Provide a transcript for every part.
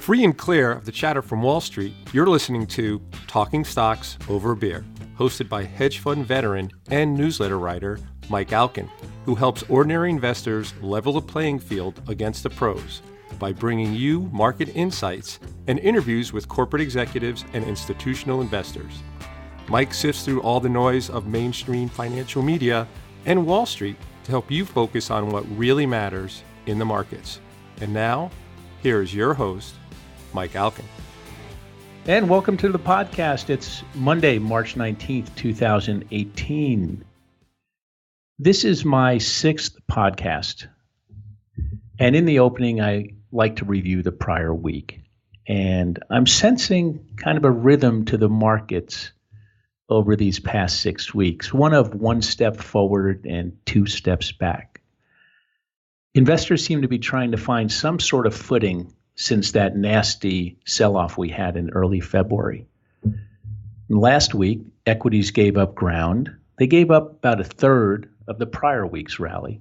Free and clear of the chatter from Wall Street, you're listening to Talking Stocks Over Beer, hosted by hedge fund veteran and newsletter writer Mike Alkin, who helps ordinary investors level the playing field against the pros by bringing you market insights and interviews with corporate executives and institutional investors. Mike sifts through all the noise of mainstream financial media and Wall Street to help you focus on what really matters in the markets. And now, here's your host, Mike Alkin. And welcome to the podcast. It's Monday, March 19th, 2018. This is my sixth podcast. And in the opening, I like to review the prior week. And I'm sensing kind of a rhythm to the markets over these past 6 weeks, one of one step forward and two steps back. Investors seem to be trying to find some sort of footing since that nasty sell-off we had in early February. And last week, equities gave up ground. They gave up about a third of the prior week's rally.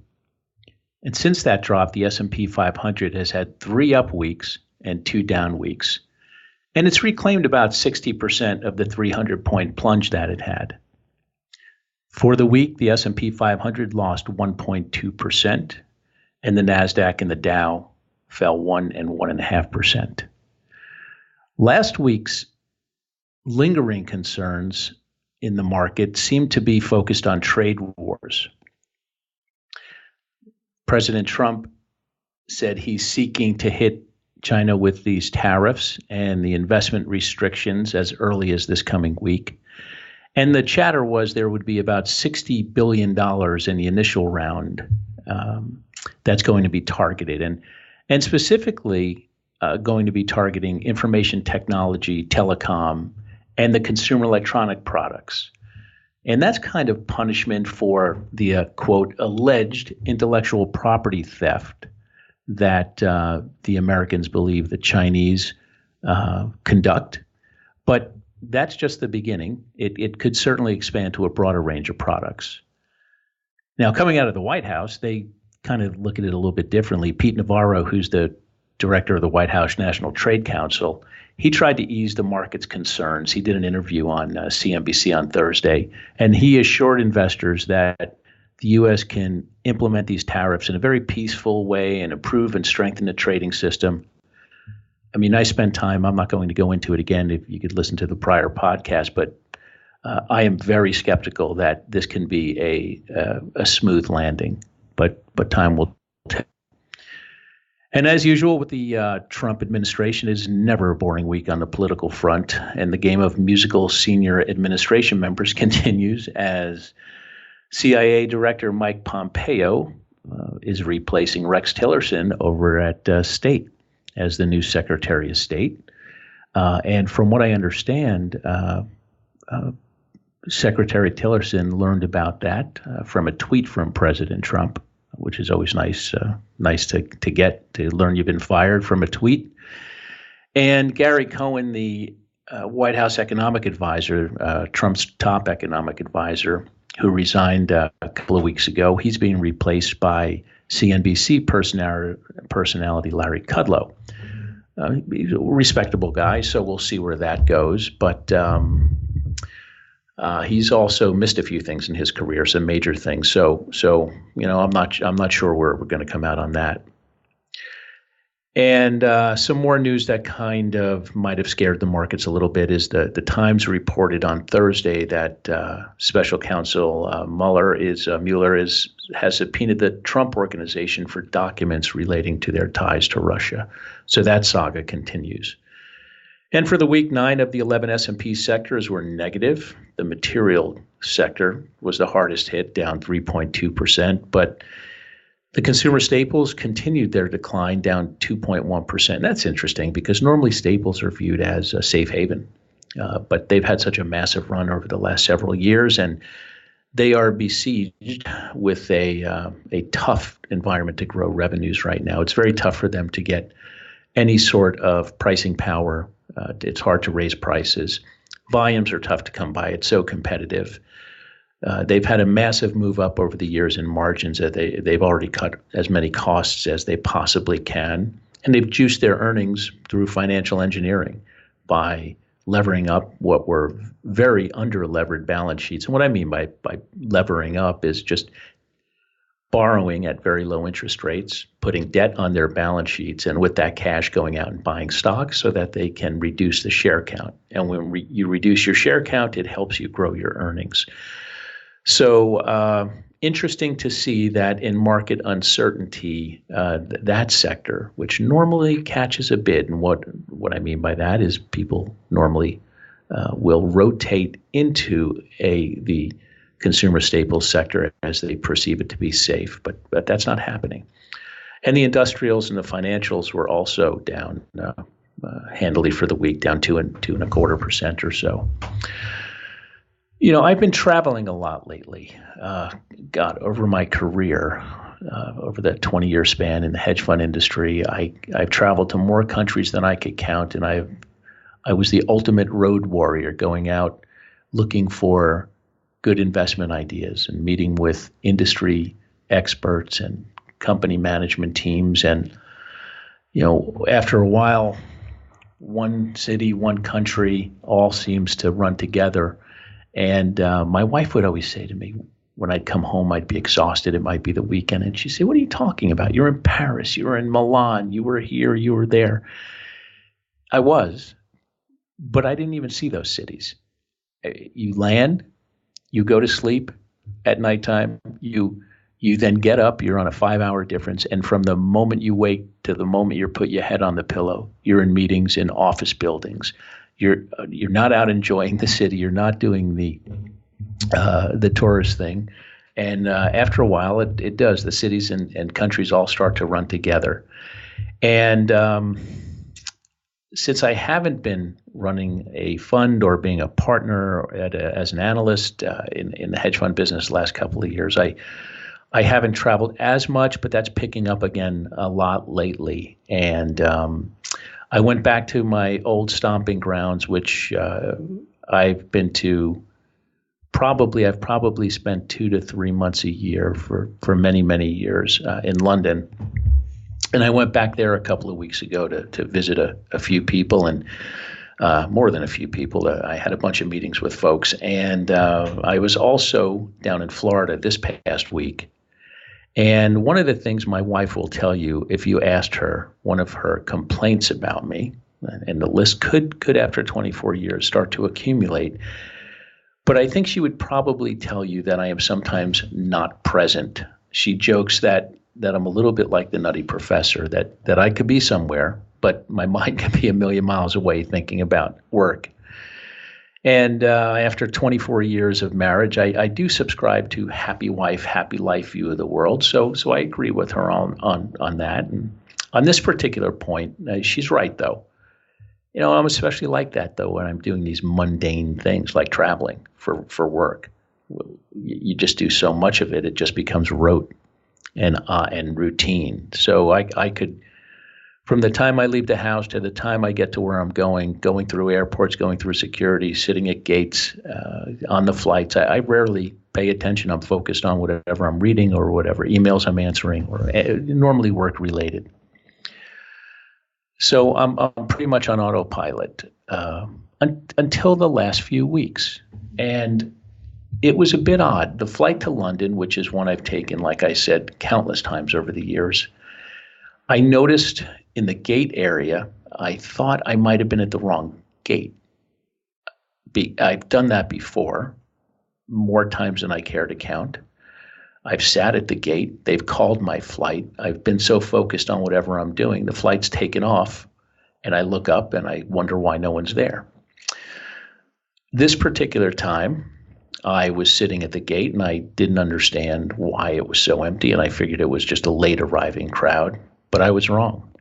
And since that drop, the S&P 500 has had 3 up weeks and 2 down weeks. And it's reclaimed about 60% of the 300-point plunge that it had. For the week, the S&P 500 lost 1.2%, and the NASDAQ and the Dow fell 1 and 1.5%. Last week's lingering concerns in the market seemed to be focused on trade wars. President Trump said he's seeking to hit China with these tariffs and the investment restrictions as early as this coming week. And the chatter was there would be about $60 billion in the initial round that's going to be targeted. And specifically going to be targeting information technology, telecom, and the consumer electronic products. And that's kind of punishment for the, quote, alleged intellectual property theft that the Americans believe the Chinese conduct. But that's just the beginning. It could certainly expand to a broader range of products. Now, coming out of the White House, they kind of look at it a little bit differently. Pete Navarro, who's the director of the White House National Trade Council, he tried to ease the market's concerns. He did an interview on CNBC on Thursday, and he assured investors that the U.S. can implement these tariffs in a very peaceful way and improve and strengthen the trading system. I mean, I spent time, I'm not going to go into it again if you could listen to the prior podcast, but I am very skeptical that this can be a smooth landing, but time will tell. And as usual with the Trump administration, it is never a boring week on the political front, and the game of musical senior administration members continues as CIA Director Mike Pompeo is replacing Rex Tillerson over at State as the new Secretary of State. And from what I understand, Secretary Tillerson learned about that from a tweet from President Trump, which is always nice to get to learn you've been fired from a tweet. And Gary Cohen, the White House economic advisor, Trump's top economic advisor, who resigned a couple of weeks ago, he's being replaced by CNBC personality Larry Kudlow. He's a respectable guy, so we'll see where that goes. But he's also missed a few things in his career, some major things. So I'm not sure where we're going to come out on that. And some more news that kind of might have scared the markets a little bit is the Times reported on Thursday that Special Counsel Mueller has subpoenaed the Trump Organization for documents relating to their ties to Russia. So that saga continues. And for the week, 9 of the 11 S&P sectors were negative. The material sector was the hardest hit, down 3.2%, but the consumer staples continued their decline, down 2.1%. That's interesting because normally staples are viewed as a safe haven, but they've had such a massive run over the last several years, and they are besieged with a tough environment to grow revenues right now. It's very tough for them to get any sort of pricing power. It's hard to raise prices. Volumes are tough to come by. It's so competitive. They've had a massive move up over the years in margins that they've already cut as many costs as they possibly can. And they've juiced their earnings through financial engineering by levering up what were very under-levered balance sheets. And what I mean by levering up is just borrowing at very low interest rates, putting debt on their balance sheets, and with that cash going out and buying stocks so that they can reduce the share count. And when you reduce your share count, it helps you grow your earnings. So interesting to see that in market uncertainty, that sector, which normally catches a bid, and what I mean by that is people normally will rotate into the consumer staples sector as they perceive it to be safe, but that's not happening. And the industrials and the financials were also down handily for the week, down 2.25% or so. I've been traveling a lot lately. Over my career, over that 20-year span in the hedge fund industry, I've traveled to more countries than I could count, and I was the ultimate road warrior, going out looking for good investment ideas and meeting with industry experts and company management teams. And, after a while, one city, one country, all seems to run together. And my wife would always say to me, when I'd come home, I'd be exhausted. It might be the weekend. And she'd say, "What are you talking about? You're in Paris. You were in Milan. You were here. You were there." I was, but I didn't even see those cities. You land, you go to sleep at nighttime, you then get up, you're on a 5-hour difference. And from the moment you wake to the moment you put your head on the pillow, you're in meetings in office buildings. You're not out enjoying the city. You're not doing the tourist thing. And after a while, it does. The cities and countries all start to run together. And since I haven't been running a fund or being a partner as an analyst in the hedge fund business the last couple of years, I haven't traveled as much, but that's picking up again a lot lately. And I went back to my old stomping grounds, which I've been to. I've probably spent 2 to 3 months a year for many, many years in London. And I went back there a couple of weeks ago to visit a few people, and more than a few people. I had a bunch of meetings with folks. And I was also down in Florida this past week. And one of the things my wife will tell you, if you asked her one of her complaints about me, and the list could after 24 years start to accumulate, but I think she would probably tell you that I am sometimes not present. She jokes that I'm a little bit like the Nutty Professor, that I could be somewhere, but my mind could be a million miles away thinking about work. And after 24 years of marriage, I do subscribe to happy wife, happy life view of the world. So I agree with her on that. And on this particular point, she's right, though. I'm especially like that, though, when I'm doing these mundane things like traveling for work. You just do so much of it, it just becomes rote and routine. So I could, from the time I leave the house to the time I get to where I'm going through airports, going through security, sitting at gates, on the flights, I rarely pay attention. I'm focused on whatever I'm reading or whatever emails I'm answering, or normally work related. So I'm pretty much on autopilot until the last few weeks. And it was a bit odd. The flight to London, which is one I've taken, like I said, countless times over the years, I noticed in the gate area, I thought I might have been at the wrong gate. I've done that before, more times than I care to count. I've sat at the gate. They've called my flight. I've been so focused on whatever I'm doing. The flight's taken off, and I look up and I wonder why no one's there. This particular time, I was sitting at the gate and I didn't understand why it was so empty, and I figured it was just a late arriving crowd, but I was wrong.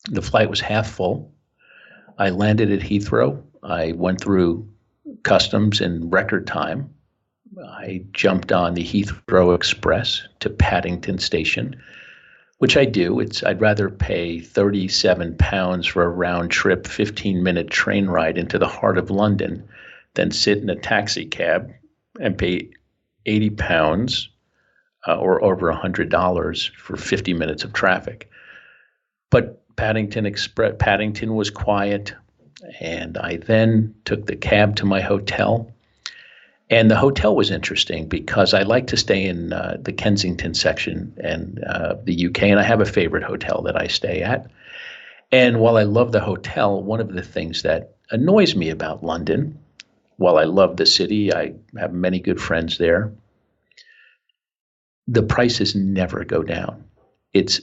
The flight was half full. I landed at Heathrow. I went through customs in record time. I jumped on the Heathrow Express to Paddington Station, which I do. I'd rather pay £37 for a round trip, 15-minute train ride into the heart of London than sit in a taxi cab and pay £80 or over $100 for 50 minutes of traffic. But Paddington was quiet, and I then took the cab to my hotel. And the hotel was interesting because I like to stay in the Kensington section and the UK, and I have a favorite hotel that I stay at. And while I love the hotel, one of the things that annoys me about London, while I love the city, I have many good friends there, the prices never go down. It's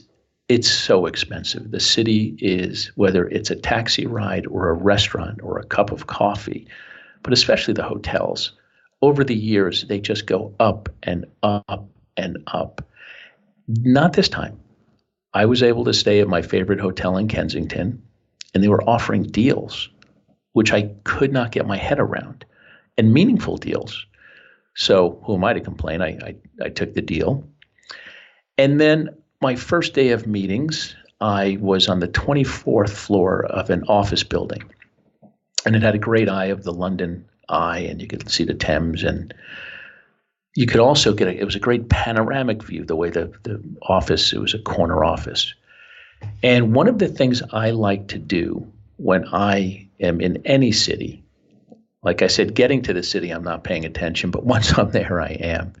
so expensive. The city is, whether it's a taxi ride or a restaurant or a cup of coffee, but especially the hotels, over the years, they just go up and up and up. Not this time. I was able to stay at my favorite hotel in Kensington, and they were offering deals, which I could not get my head around, and meaningful deals. So who am I to complain? I took the deal. And then my first day of meetings, I was on the 24th floor of an office building, and it had a great eye of the London Eye, and you could see the Thames, and you could also it was a great panoramic view, the way the office, it was a corner office. And one of the things I like to do when I am in any city, like I said, getting to the city, I'm not paying attention, but once I'm there, I am.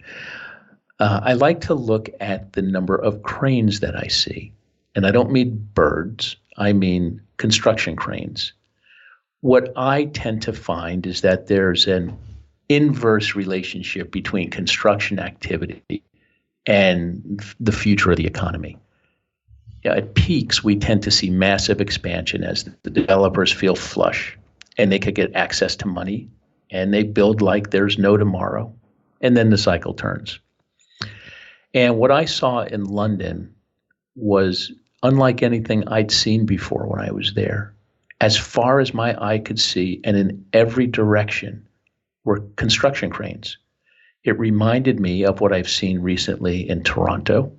I like to look at the number of cranes that I see. And I don't mean birds, I mean construction cranes. What I tend to find is that there's an inverse relationship between construction activity and the future of the economy. At peaks, we tend to see massive expansion as the developers feel flush and they could get access to money and they build like there's no tomorrow, and then the cycle turns. And what I saw in London was unlike anything I'd seen before when I was there. As far as my eye could see, and in every direction, were construction cranes. It reminded me of what I've seen recently in Toronto,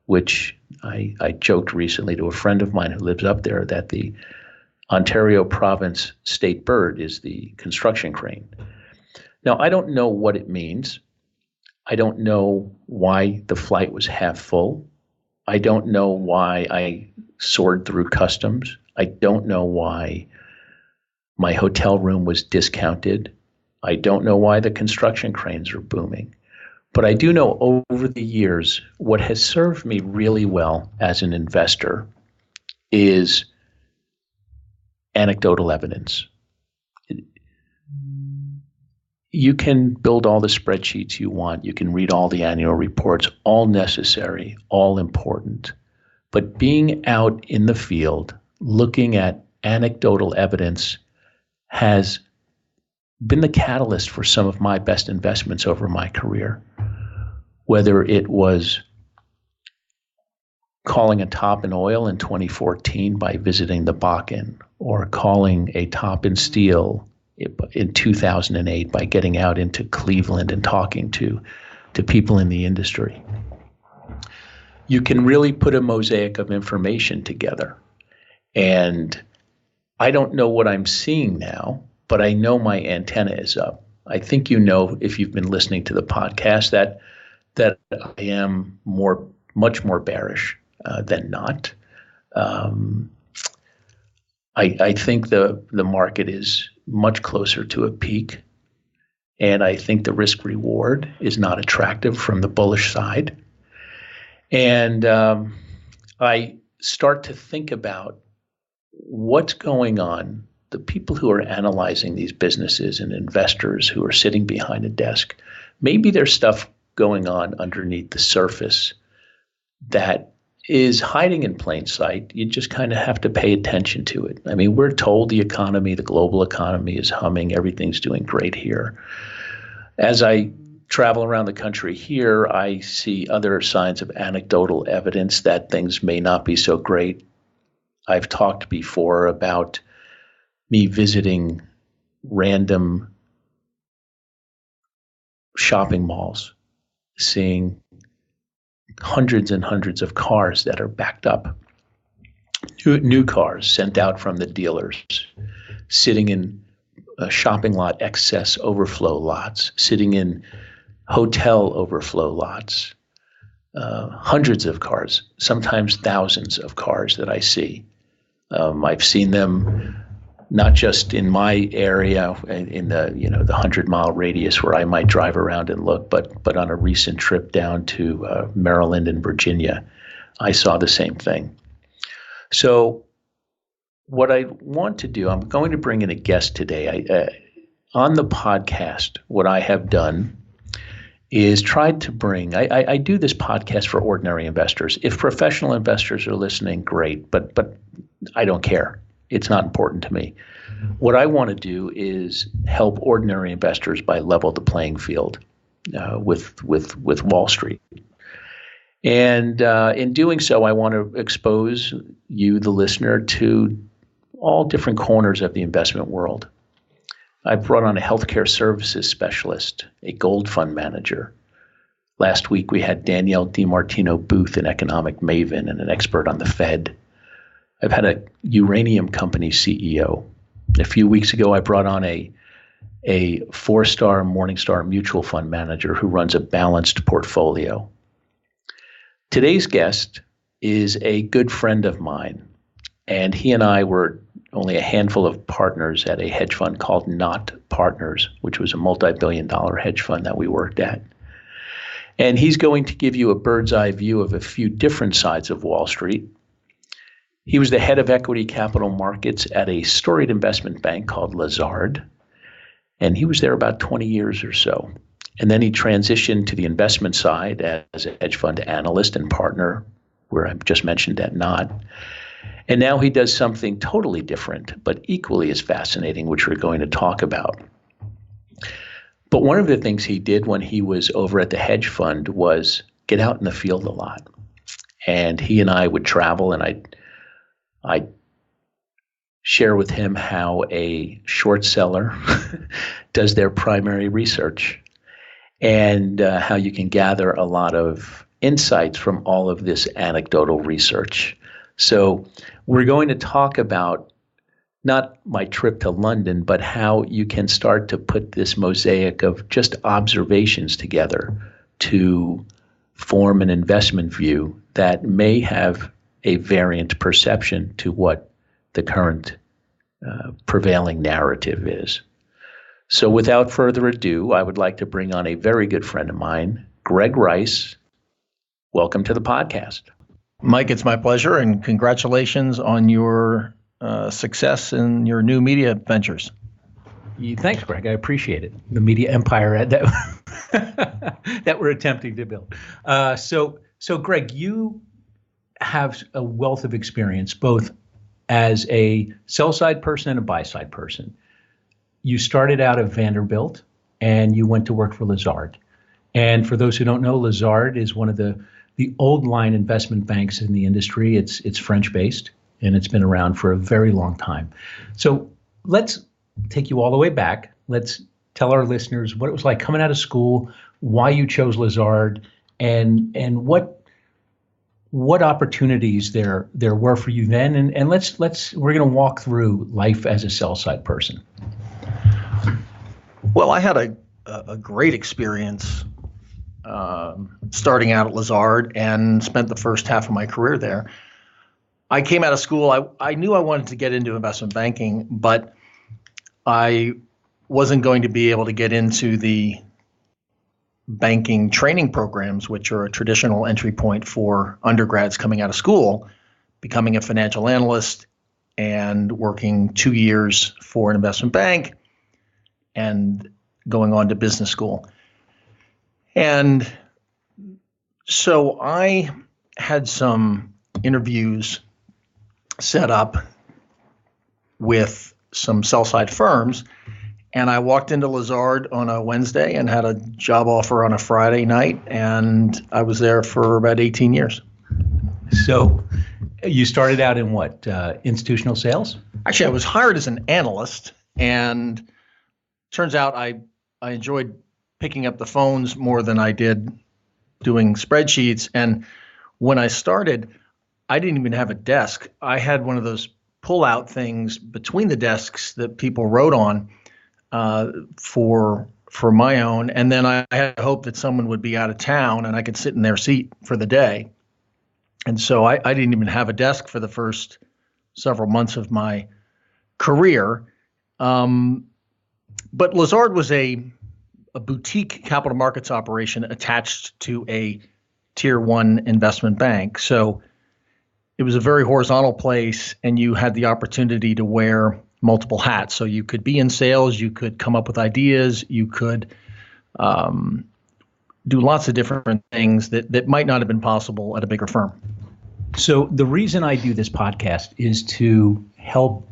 which I joked recently to a friend of mine who lives up there that the Ontario province state bird is the construction crane. Now, I don't know what it means. I don't know why the flight was half full. I don't know why I soared through customs. I don't know why my hotel room was discounted. I don't know why the construction cranes are booming. But I do know over the years, what has served me really well as an investor is anecdotal evidence. You can build all the spreadsheets you want. You can read all the annual reports, all necessary, all important. But being out in the field, looking at anecdotal evidence has been the catalyst for some of my best investments over my career. Whether it was calling a top in oil in 2014 by visiting the Bakken, or calling a top in steel in 2008 by getting out into Cleveland and talking to people in the industry. You can really put a mosaic of information together. And I don't know what I'm seeing now, but I know my antenna is up. I think you know, if you've been listening to the podcast, that I am much more bearish than not. I think the market is much closer to a peak, and I think the risk reward is not attractive from the bullish side. And I start to think about what's going on. The people who are analyzing these businesses and investors who are sitting behind a desk, maybe there's stuff going on underneath the surface that is hiding in plain sight. You just kind of have to pay attention to it. I mean, we're told the global economy is humming, everything's doing great here. As I travel around the country here, I see other signs of anecdotal evidence that things may not be so great. I've talked before about me visiting random shopping malls, seeing hundreds and hundreds of cars that are backed up, new cars sent out from the dealers, sitting in shopping lot excess overflow lots, sitting in hotel overflow lots, hundreds of cars, sometimes thousands of cars that I see. I've seen them not just in my area, in the 100-mile radius where I might drive around and look, but on a recent trip down to Maryland and Virginia, I saw the same thing. So what I want to do, I'm going to bring in a guest today. On the podcast, what I have done is tried to bring, I do this podcast for ordinary investors. If professional investors are listening, great, but I don't care. It's not important to me. What I want to do is help ordinary investors by level the playing field with Wall Street. And in doing so, I want to expose you, the listener, to all different corners of the investment world. I brought on a healthcare services specialist, a gold fund manager. Last week, we had Danielle DiMartino Booth, an economic maven and an expert on the Fed. I've had a uranium company CEO. A few weeks ago, I brought on a 4-star Morningstar mutual fund manager who runs a balanced portfolio. Today's guest is a good friend of mine, and he and I were only a handful of partners at a hedge fund called Not Partners, which was a multi-billion-dollar hedge fund that we worked at. And he's going to give you a bird's eye view of a few different sides of Wall Street. He was the head of equity capital markets at a storied investment bank called Lazard, and he was there about 20 years or so. And then he transitioned to the investment side as a hedge fund analyst and partner, where I just mentioned at Not. And now he does something totally different, but equally as fascinating, which we're going to talk about. But one of the things he did when he was over at the hedge fund was get out in the field a lot. And he and I would travel, and I'd share with him how a short seller does their primary research, and how you can gather a lot of insights from all of this anecdotal research. So we're going to talk about not my trip to London, but how you can start to put this mosaic of just observations together to form an investment view that may have a variant perception to what the current prevailing narrative is. So without further ado, I would like to bring on a very good friend of mine, Greg Rice. Welcome to the podcast. Mike, it's my pleasure, and congratulations on your success in your new media ventures. Thanks, Greg. I appreciate it. The media empire that we're attempting to build. So, Greg, you have a wealth of experience, both as a sell-side person and a buy-side person. You started out at Vanderbilt, and you went to work for Lazard. And for those who don't know, Lazard is one of the old line investment banks in the industry. It's French-based, and it's been around for a very long time. So let's take you all the way back. Let's tell our listeners what it was like coming out of school, why you chose Lazard, and what opportunities there were for you then. And we're going to walk through life as a sell-side person. Well, I had a great experience starting out at Lazard and spent the first half of my career there. I came out of school, I knew I wanted to get into investment banking, but I wasn't going to be able to get into the banking training programs, which are a traditional entry point for undergrads coming out of school, becoming a financial analyst and working 2 years for an investment bank and going on to business school. And so I had some interviews set up with some sell-side firms, and I walked into Lazard on a Wednesday and had a job offer on a Friday night, and I was there for about 18 years. So you started out in what, institutional sales? Actually, I was hired as an analyst, and turns out I enjoyed picking up the phones more than I did doing spreadsheets. And when I started, I didn't even have a desk. I had one of those pull-out things between the desks that people wrote on for for my own. And then I had hope that someone would be out of town and I could sit in their seat for the day. And so I didn't even have a desk for the first several months of my career. But Lazard was a boutique capital markets operation attached to a tier one investment bank. So it was a very horizontal place, and you had the opportunity to wear multiple hats. So you could be in sales, you could come up with ideas, you could do lots of different things that might not have been possible at a bigger firm. So the reason I do this podcast is to help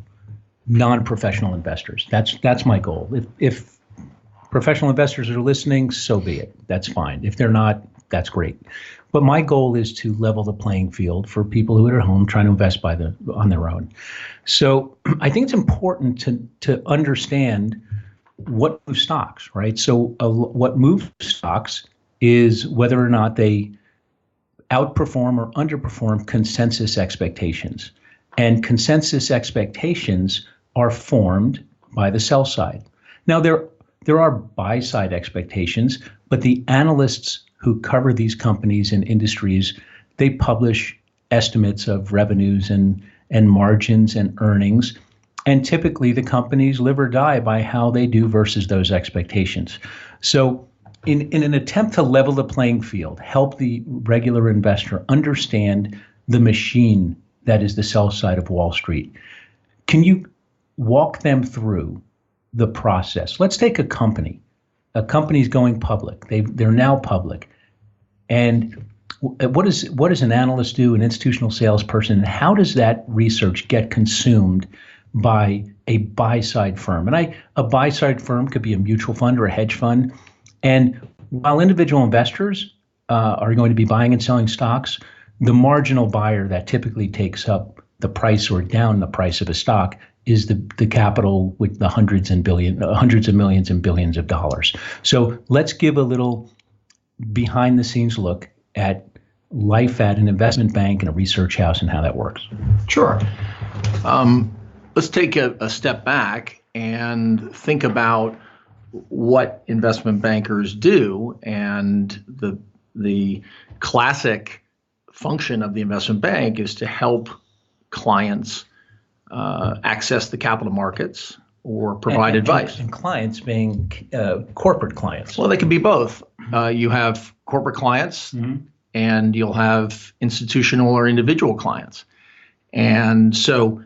non-professional investors. That's my goal. If professional investors are listening, so be it. That's fine. If they're not, that's great. But my goal is to level the playing field for people who are at home trying to invest on their own. So I think it's important to understand what moves stocks, right? So what moves stocks is whether or not they outperform or underperform consensus expectations. And consensus expectations are formed by the sell side. Now, there are buy side expectations, but the analysts who cover these companies and industries, they publish estimates of revenues and margins and earnings. And typically the companies live or die by how they do versus those expectations. So in an attempt to level the playing field, help the regular investor understand the machine that is the sell side of Wall Street, can you walk them through the process? Let's take a company. A company's going public. They're now public. And what does an analyst do, an institutional salesperson? How does that research get consumed by a buy-side firm? And a buy-side firm could be a mutual fund or a hedge fund. And while individual investors are going to be buying and selling stocks, the marginal buyer that typically takes up the price or down the price of a stock is the capital with the hundreds of millions and billions of dollars. So let's give a little behind the scenes look at life at an investment bank and a research house and how that works. Sure. Let's take a step back and think about what investment bankers do. And the classic function of the investment bank is to help clients access the capital markets or provide advice. And clients being corporate clients. Well, they can be both. You have corporate clients, and you'll have institutional or individual clients. And so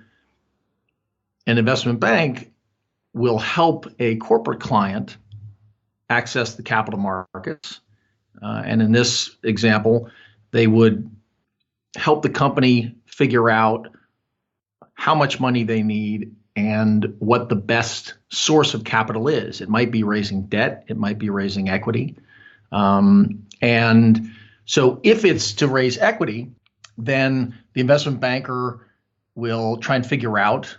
an investment bank will help a corporate client access the capital markets. And in this example, they would help the company figure out how much money they need and what the best source of capital is. It might be raising debt. It might be raising equity. And so if it's to raise equity, then the investment banker will try and figure out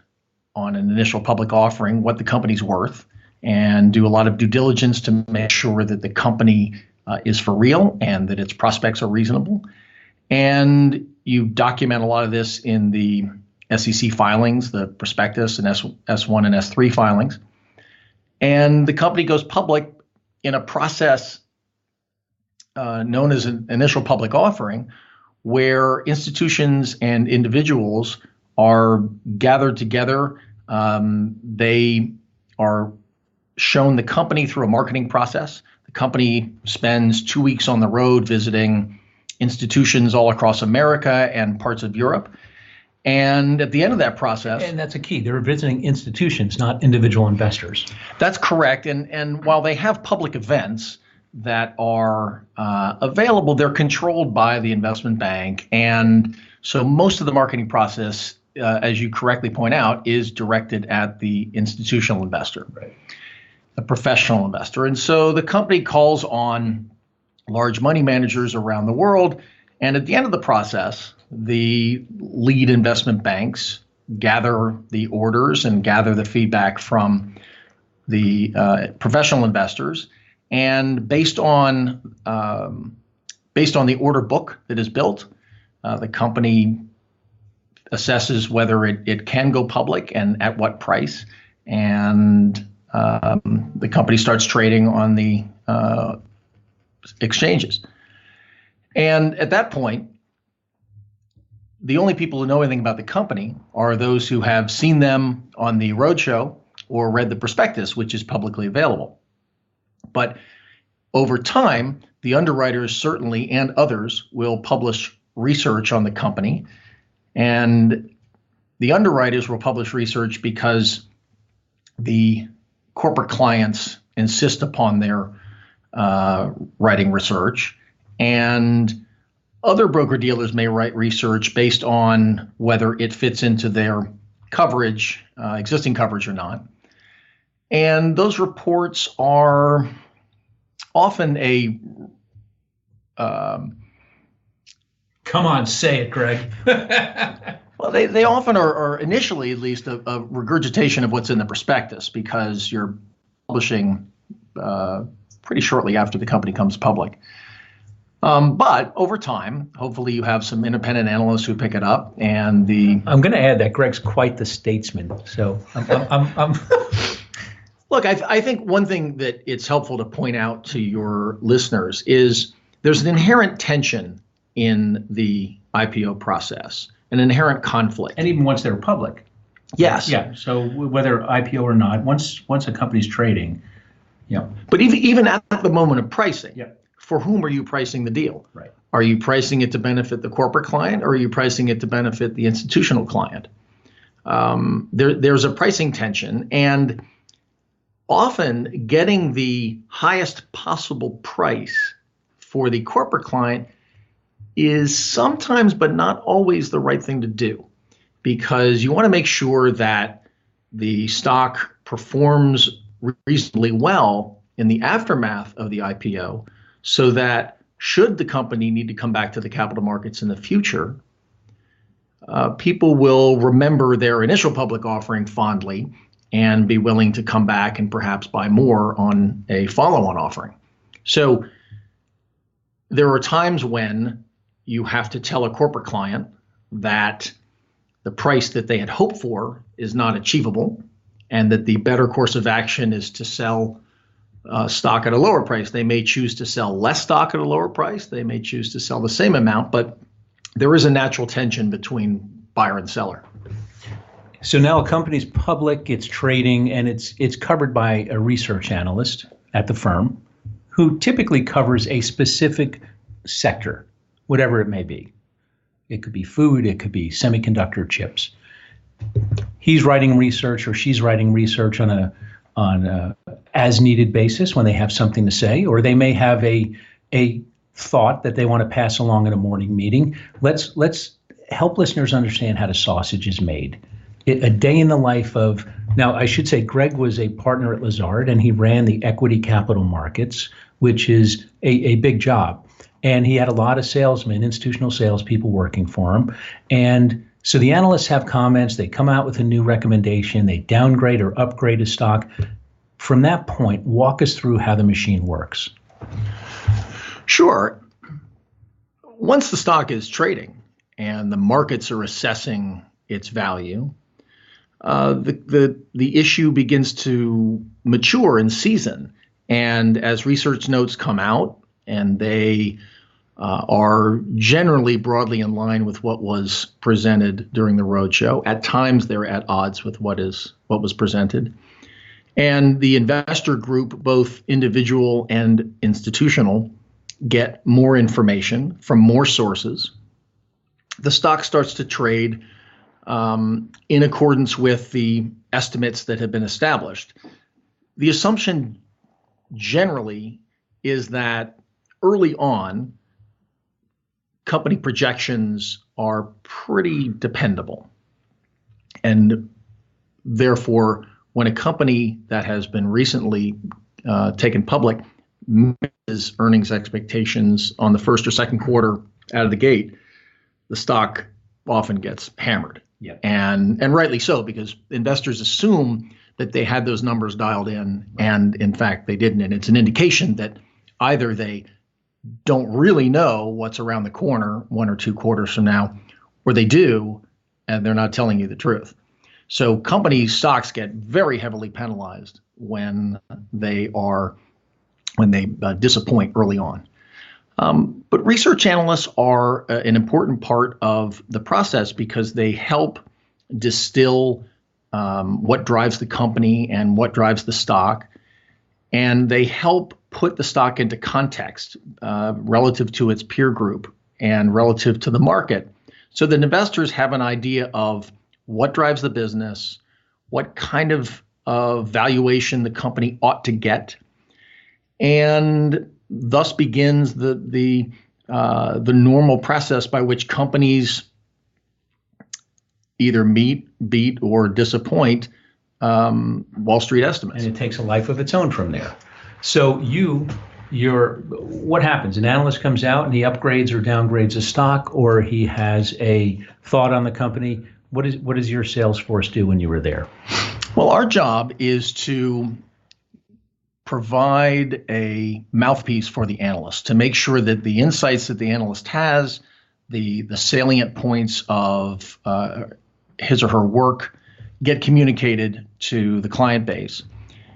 on an initial public offering what the company's worth and do a lot of due diligence to make sure that the company is for real and that its prospects are reasonable. And you document a lot of this in the SEC filings, the prospectus and S1 and S3 filings. And the company goes public in a process known as an initial public offering, where institutions and individuals are gathered together. They are shown the company through a marketing process. The company spends 2 weeks on the road visiting institutions all across America and parts of Europe. And at the end of that process— And that's a key. They're visiting institutions, not individual investors. That's correct. And while they have public events that are available, they're controlled by the investment bank. And so most of the marketing process, as you correctly point out, is directed at the institutional investor, right, the professional investor. And so the company calls on large money managers around the world. And at the end of the process, the lead investment banks gather the orders and gather the feedback from the professional investors. And based on the order book that is built, the company assesses whether it can go public and at what price. And the company starts trading on the exchanges. And at that point, the only people who know anything about the company are those who have seen them on the roadshow or read the prospectus, which is publicly available. But over time, the underwriters certainly and others will publish research on the company. And the underwriters will publish research because the corporate clients insist upon their writing research. And other broker-dealers may write research based on whether it fits into their coverage, existing coverage or not. And those reports are often a come on, say it, Greg. well, they often are initially at least a regurgitation of what's in the prospectus, because you're publishing pretty shortly after the company comes public. But over time, hopefully you have some independent analysts who pick it up, and I'm going to add that Greg's quite the statesman. So I'm Look, I think one thing that it's helpful to point out to your listeners is there's an inherent tension in the IPO process, an inherent conflict. And even once they're public. Yes. Yeah. So whether IPO or not, once a company's trading, But even at the moment of pricing, yeah. For whom are you pricing the deal? Right. Are you pricing it to benefit the corporate client, or are you pricing it to benefit the institutional client? There's a pricing tension, and often getting the highest possible price for the corporate client is sometimes, but not always, the right thing to do, because you want to make sure that the stock performs reasonably well in the aftermath of the IPO, so that should the company need to come back to the capital markets in the future, people will remember their initial public offering fondly and be willing to come back and perhaps buy more on a follow-on offering. So there are times when you have to tell a corporate client that the price that they had hoped for is not achievable, and that the better course of action is to sell stock at a lower price. They may choose to sell less stock at a lower price. They may choose to sell the same amount, but there is a natural tension between buyer and seller. So now a company's public, it's trading, and it's covered by a research analyst at the firm who typically covers a specific sector, whatever it may be. It could be food, it could be semiconductor chips. He's writing research, or she's writing research on a as needed basis when they have something to say, or they may have a thought that they want to pass along in a morning meeting. Let's help listeners understand how the sausage is made. A day in the life of, now I should say Greg was a partner at Lazard, and he ran the equity capital markets, which is a big job. And he had a lot of salesmen, institutional salespeople working for him. And so the analysts have comments, they come out with a new recommendation, they downgrade or upgrade a stock. From that point, walk us through how the machine works. Sure. Once the stock is trading and the markets are assessing its value, the issue begins to mature and season. And as research notes come out, and they are generally broadly in line with what was presented during the roadshow. At times, they're at odds with what was presented. And the investor group, both individual and institutional, get more information from more sources. The stock starts to trade in accordance with the estimates that have been established. The assumption generally is that early on, company projections are pretty dependable. And therefore, when a company that has been recently taken public misses earnings expectations on the first or second quarter out of the gate, the stock often gets hammered. Yeah. And rightly so, because investors assume that they had those numbers dialed in, and in fact they didn't. And it's an indication that either they don't really know what's around the corner 1 or 2 quarters from now, or they do, and they're not telling you the truth. So company stocks get very heavily penalized when they disappoint early on. But research analysts are an important part of the process because they help distill what drives the company and what drives the stock, and they help put the stock into context relative to its peer group and relative to the market, so that investors have an idea of what drives the business, what kind of valuation the company ought to get, and thus begins the normal process by which companies either meet, beat, or disappoint Wall Street estimates. And it takes a life of its own from there. So what happens? An analyst comes out and he upgrades or downgrades a stock, or he has a thought on the company. What does your sales force do when you were there? Well, our job is to provide a mouthpiece for the analyst to make sure that the insights that the analyst has, the salient points of his or her work, get communicated to the client base.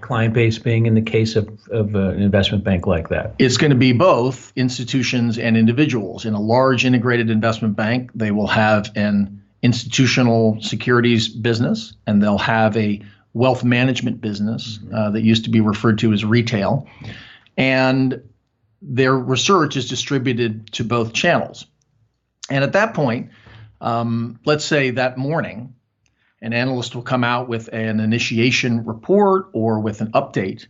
Client base being, in the case of an investment bank like that? It's going to be both institutions and individuals. In a large integrated investment bank, they will have an institutional securities business, and they'll have a wealth management business that used to be referred to as retail. And their research is distributed to both channels. And at that point, let's say that morning, an analyst will come out with an initiation report or with an update.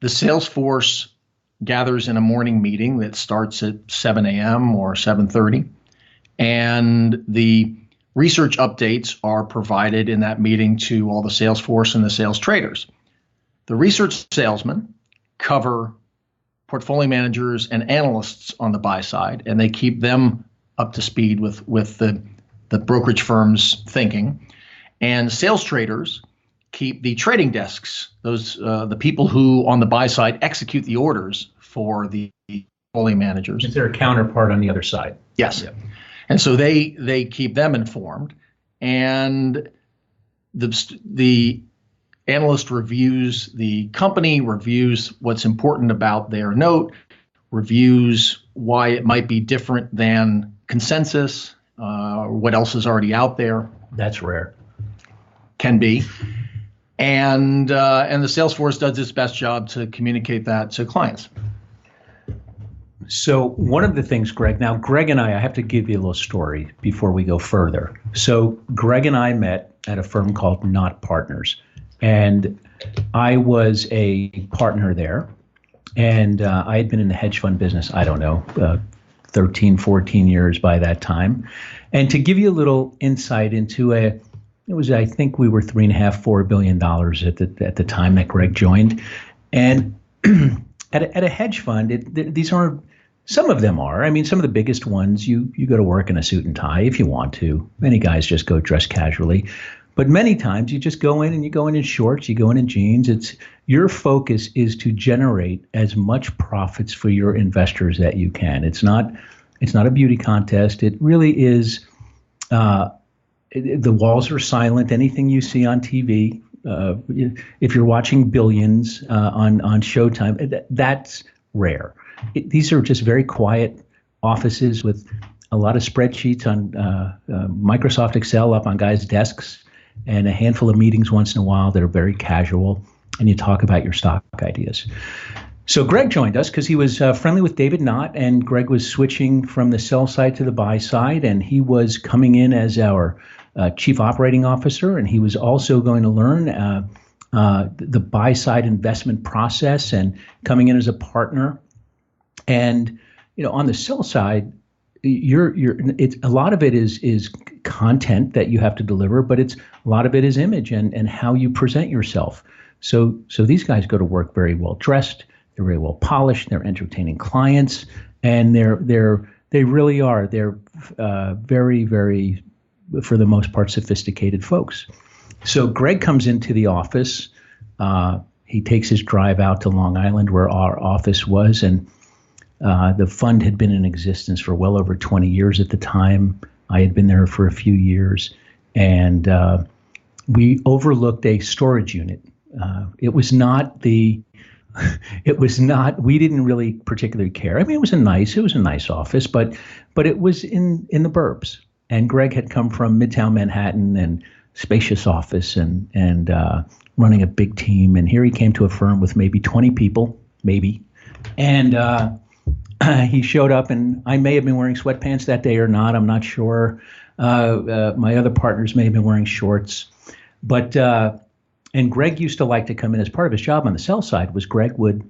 The sales force gathers in a morning meeting that starts at 7 a.m. or 7:30, and the research updates are provided in that meeting to all the sales force and the sales traders. The research salesmen cover portfolio managers and analysts on the buy side, and they keep them up to speed with the brokerage firm's thinking. And sales traders keep the trading desks, those the people who on the buy side execute the orders for the portfolio managers. Is there a counterpart on the other side? Yes. Yeah. And so they keep them informed, and the analyst reviews the company, reviews what's important about their note, reviews why it might be different than consensus, what else is already out there. That's rare. Can be. And the sales force does its best job to communicate that to clients. So one of the things, Greg and I have to give you a little story before we go further. So Greg and I met at a firm called Not Partners, and I was a partner there, and I had been in the hedge fund business, 13, 14 years by that time. And to give you a little insight into I think we were $3.5–4 billion at the time that Greg joined. And at a hedge fund, these aren't, some of them are. I mean, some of the biggest ones, you go to work in a suit and tie if you want to. Many guys just go dressed casually. But many times you just go in and you go in shorts, you go in jeans. Your focus is to generate as much profits for your investors that you can. It's not a beauty contest. It really is. The walls are silent. Anything you see on TV, if you're watching Billions on Showtime, that's rare. These are just very quiet offices with a lot of spreadsheets on Microsoft Excel up on guys' desks, and a handful of meetings once in a while that are very casual, and you talk about your stock ideas. So Greg joined us because he was friendly with David Knott, and Greg was switching from the sell side to the buy side, and he was coming in as our chief operating officer, and he was also going to learn the buy side investment process and coming in as a partner. And on the sell side, it's a lot of it is content that you have to deliver, but a lot of it is image and how you present yourself. So these guys go to work very well dressed. They're very well polished. They're entertaining clients, and they really are. They're very, very, for the most part, sophisticated folks. So Greg comes into the office. He takes his drive out to Long Island, where our office was, and the fund had been in existence for well over 20 years at the time. I had been there for a few years, and we overlooked a storage unit It was not the. It was not. We didn't really particularly care. I mean, it was a nice office, but it was in the burbs. And Greg had come from Midtown Manhattan and spacious office and running a big team. And here he came to a firm with maybe 20 people, maybe. And he showed up, and I may have been wearing sweatpants that day or not. I'm not sure. My other partners may have been wearing shorts. But and Greg used to like to come in as part of his job on the sell side was Greg would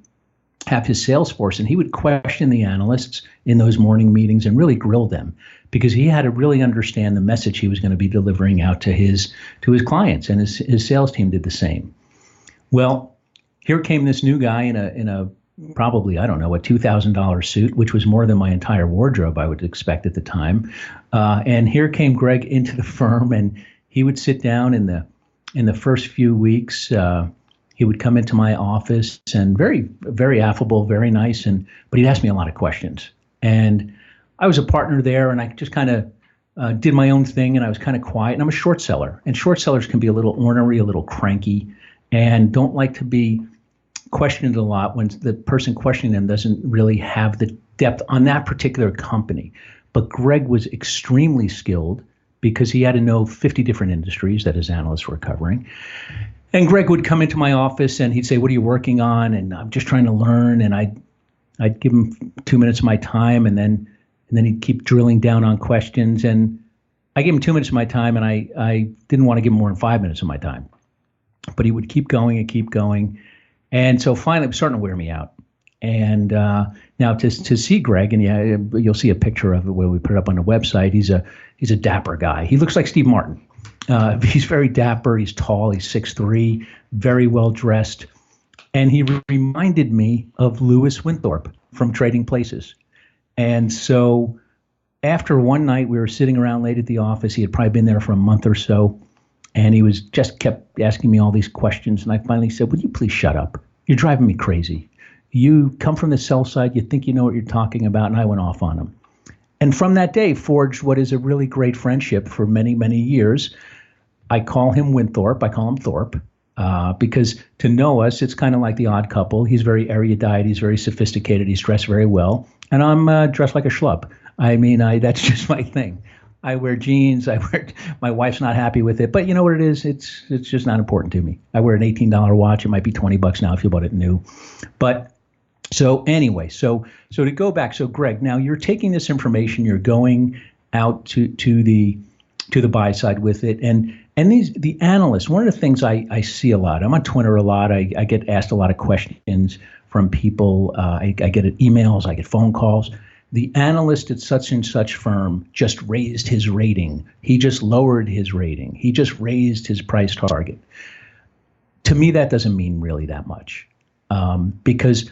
have his sales force, and he would question the analysts in those morning meetings and really grill them because he had to really understand the message he was going to be delivering out to his clients, and his sales team did the same. Well, here came this new guy in a probably, I don't know, a $2,000 suit, which was more than my entire wardrobe I would expect at the time. And here came Greg into the firm, and he would sit down in the first few weeks. He would come into my office and very, very affable, very nice, but he'd ask me a lot of questions. And I was a partner there, and I just kind of did my own thing, and I was kind of quiet. And I'm a short seller, and short sellers can be a little ornery, a little cranky, and don't like to be questioned a lot when the person questioning them doesn't really have the depth on that particular company. But Greg was extremely skilled because he had to know 50 different industries that his analysts were covering. And Greg would come into my office and he'd say, "What are you working on?" And I'm just trying to learn. And I'd give him 2 minutes of my time, and then he'd keep drilling down on questions. And I gave him 2 minutes of my time, and I didn't want to give him more than 5 minutes of my time. But he would keep going and keep going. And so finally, it was starting to wear me out. And now to see Greg, and yeah, you'll see a picture of it where we put it up on the website. He's a dapper guy. He looks like Steve Martin. He's very dapper. He's tall. He's 6'3", very well dressed. And he reminded me of Lewis Winthorpe from Trading Places. And so after one night, we were sitting around late at the office. He had probably been there for a month or so. And he was just kept asking me all these questions. And I finally said, "Would you please shut up? You're driving me crazy. You come from the sell side. You think you know what you're talking about." And I went off on him. And from that day, forged what is a really great friendship for many, many years. I call him Winthorpe. I call him Thorpe because to know us, it's kind of like the Odd Couple. He's very erudite. He's very sophisticated. He's dressed very well. And I'm dressed like a schlub. I mean, that's just my thing. I wear jeans. My wife's not happy with it, but you know what it is? It's just not important to me. I wear an $18 watch. It might be $20 now if you bought it new. But so anyway, so to go back, so Greg, now you're taking this information, you're going out to the buy side with it, and the analysts. One of the things I see a lot. I'm on Twitter a lot. I get asked a lot of questions from people. I get emails. I get phone calls. The analyst at such and such firm just raised his rating. He just lowered his rating. He just raised his price target. To me, that doesn't mean really that much because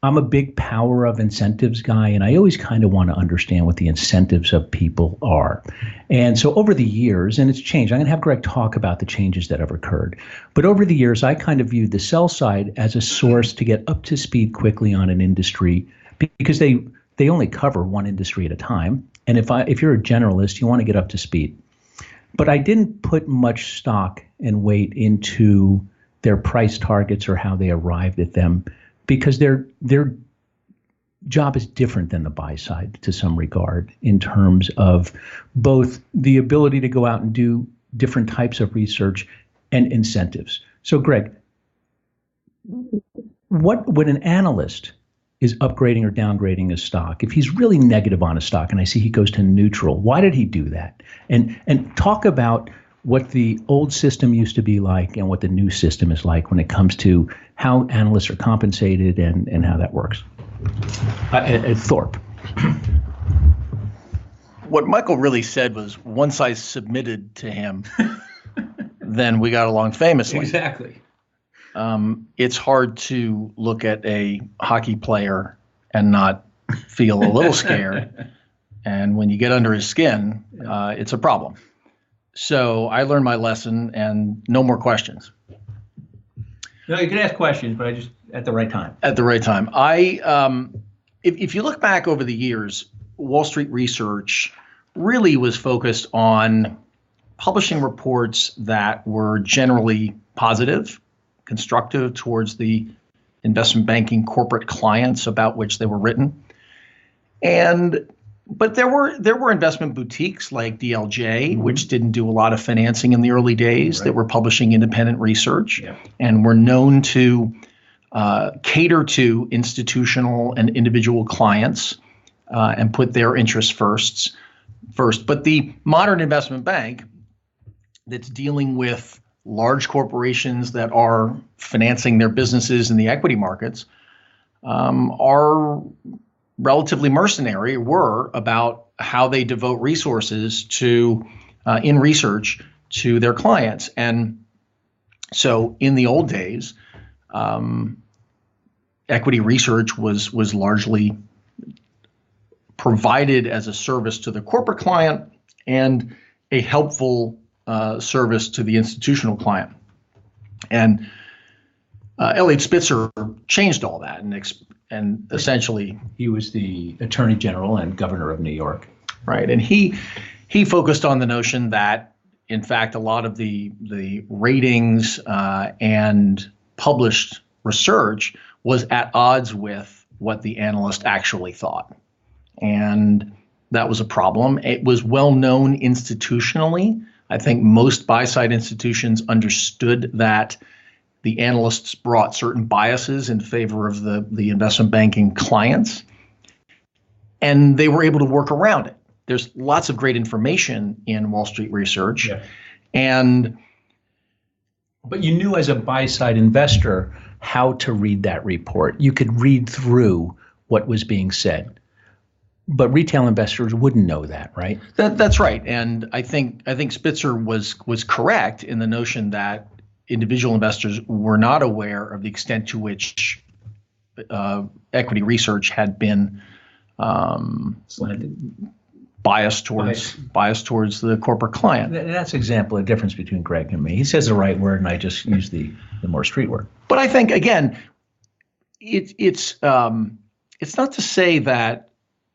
I'm a big power of incentives guy, and I always kind of want to understand what the incentives of people are. And so over the years, and it's changed, I'm going to have Greg talk about the changes that have occurred. But over the years, I kind of viewed the sell side as a source to get up to speed quickly on an industry because they only cover one industry at a time. And if you're a generalist, you want to get up to speed. But I didn't put much stock and weight into their price targets or how they arrived at them because their job is different than the buy side to some regard in terms of both the ability to go out and do different types of research and incentives. So Greg, when an analyst is upgrading or downgrading a stock, if he's really negative on a stock and I see he goes to neutral, why did he do that? And talk about what the old system used to be like and what the new system is like when it comes to how analysts are compensated and how that works. At Thorpe. What Michael really said was once I submitted to him, then we got along famously. Exactly. It's hard to look at a hockey player and not feel a little scared. And when you get under his skin, it's a problem. So I learned my lesson and no more questions. No, you can ask questions, but I just at the right time. At the right time. If you look back over the years, Wall Street research really was focused on publishing reports that were generally positive constructive towards the investment banking corporate clients about which they were written. But there were investment boutiques like DLJ, which didn't do a lot of financing in the early days, that were publishing independent research and were known to cater to institutional and individual clients and put their interests first. But the modern investment bank that's dealing with large corporations that are financing their businesses in the equity markets are relatively mercenary, were about how they devote resources to in research to their clients. And so in the old days, equity research was largely provided as a service to the corporate client and a helpful service to the institutional client. And Elliot Spitzer changed all that and essentially he was the Attorney General and Governor of New York. Right. And he focused on the notion that, in fact, a lot of the ratings and published research was at odds with what the analyst actually thought. And that was a problem. It was well known institutionally. I think most buy-side institutions understood that the analysts brought certain biases in favor of the investment banking clients, and they were able to work around it. There's lots of great information in Wall Street research. But you knew as a buy-side investor how to read that report. You could read through what was being said. But retail investors wouldn't know that, right? That's right. And I think Spitzer was correct in the notion that individual investors were not aware of the extent to which equity research had been biased towards the corporate client. And that's an example of the difference between Greg and me. He says the right word, and I just use the more street word. But I think, again, it's not to say that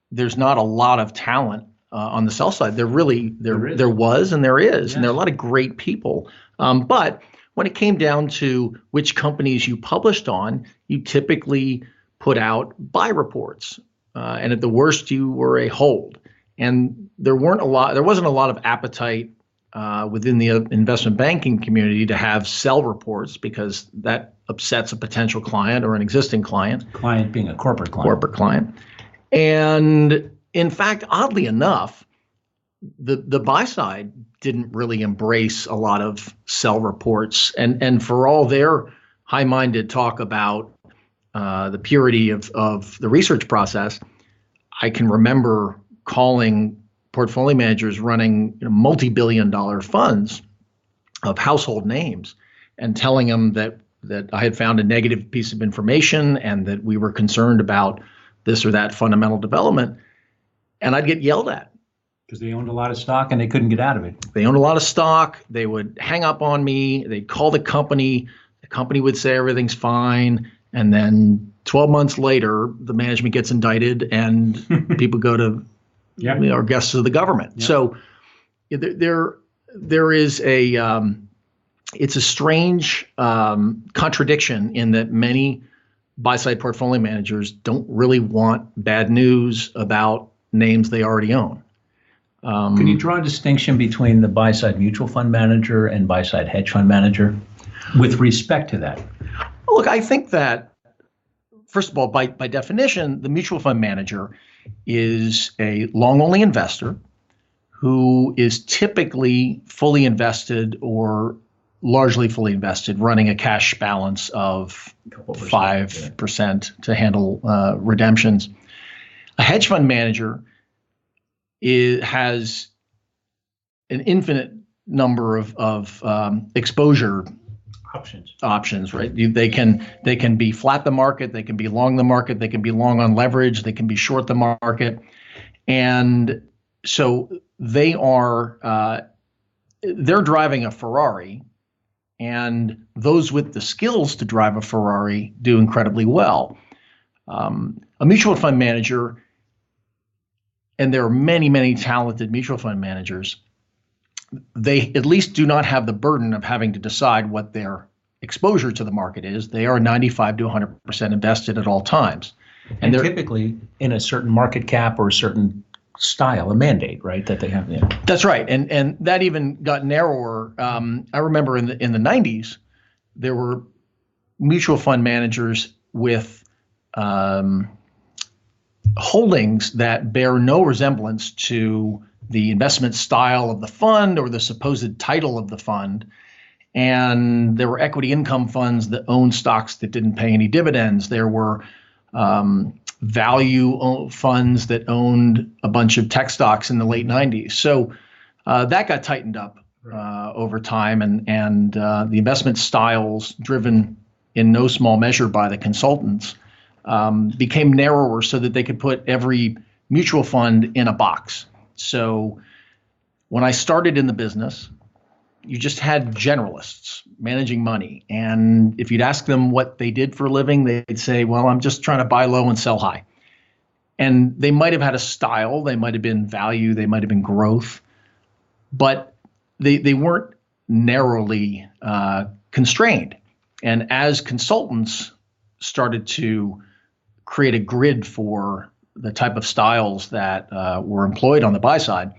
there's not a lot of talent on the sell side. There was and there is, and there are a lot of great people. But when it came down to which companies you published on, you typically put out buy reports, and at the worst, you were a hold. And there wasn't a lot of appetite within the investment banking community to have sell reports, because that upsets a potential client or an existing client. Client being a corporate client. Corporate client. And in fact, oddly enough, the buy side didn't really embrace a lot of sell reports. And for all their high-minded talk about the purity of the research process, I can remember calling portfolio managers running multi-billion-dollar funds of household names and telling them that I had found a negative piece of information and that we were concerned about this or that fundamental development, and I'd get yelled at. Because they owned a lot of stock and they couldn't get out of it. They owned a lot of stock. They would hang up on me. They'd call the company. The company would say everything's fine. And then 12 months later, the management gets indicted and people go to are guests of the government. Yeah. So there is it's a strange contradiction in that many buy-side portfolio managers don't really want bad news about names they already own. Can you draw a distinction between the buy-side mutual fund manager and buy-side hedge fund manager with respect to that? Look, I think that, first of all, by definition, the mutual fund manager is a long-only investor who is typically fully invested or largely fully invested, running a cash balance of 5% to handle redemptions. A hedge fund manager has an infinite number of exposure options, right? They can be flat the market, they can be long the market, they can be long on leverage, they can be short the market, and so they're driving a Ferrari. And those with the skills to drive a Ferrari do incredibly well. A mutual fund manager, and there are many, many talented mutual fund managers, they at least do not have the burden of having to decide what their exposure to the market is. They are 95 to 100% invested at all times. And typically in a certain market cap or a certain style, a mandate, right, that they have. Yeah. That's right. And that even got narrower. I remember in the 90s, there were mutual fund managers with holdings that bear no resemblance to the investment style of the fund or the supposed title of the fund. And there were equity income funds that owned stocks that didn't pay any dividends. There were value funds that owned a bunch of tech stocks in the late 90s. So that got tightened up over time. And the investment styles, driven in no small measure by the consultants, became narrower so that they could put every mutual fund in a box. So when I started in the business, you just had generalists managing money. And if you'd ask them what they did for a living, they'd say, well, I'm just trying to buy low and sell high. And they might have had a style, they might have been value, they might have been growth, but they weren't narrowly constrained. And as consultants started to create a grid for the type of styles that were employed on the buy side,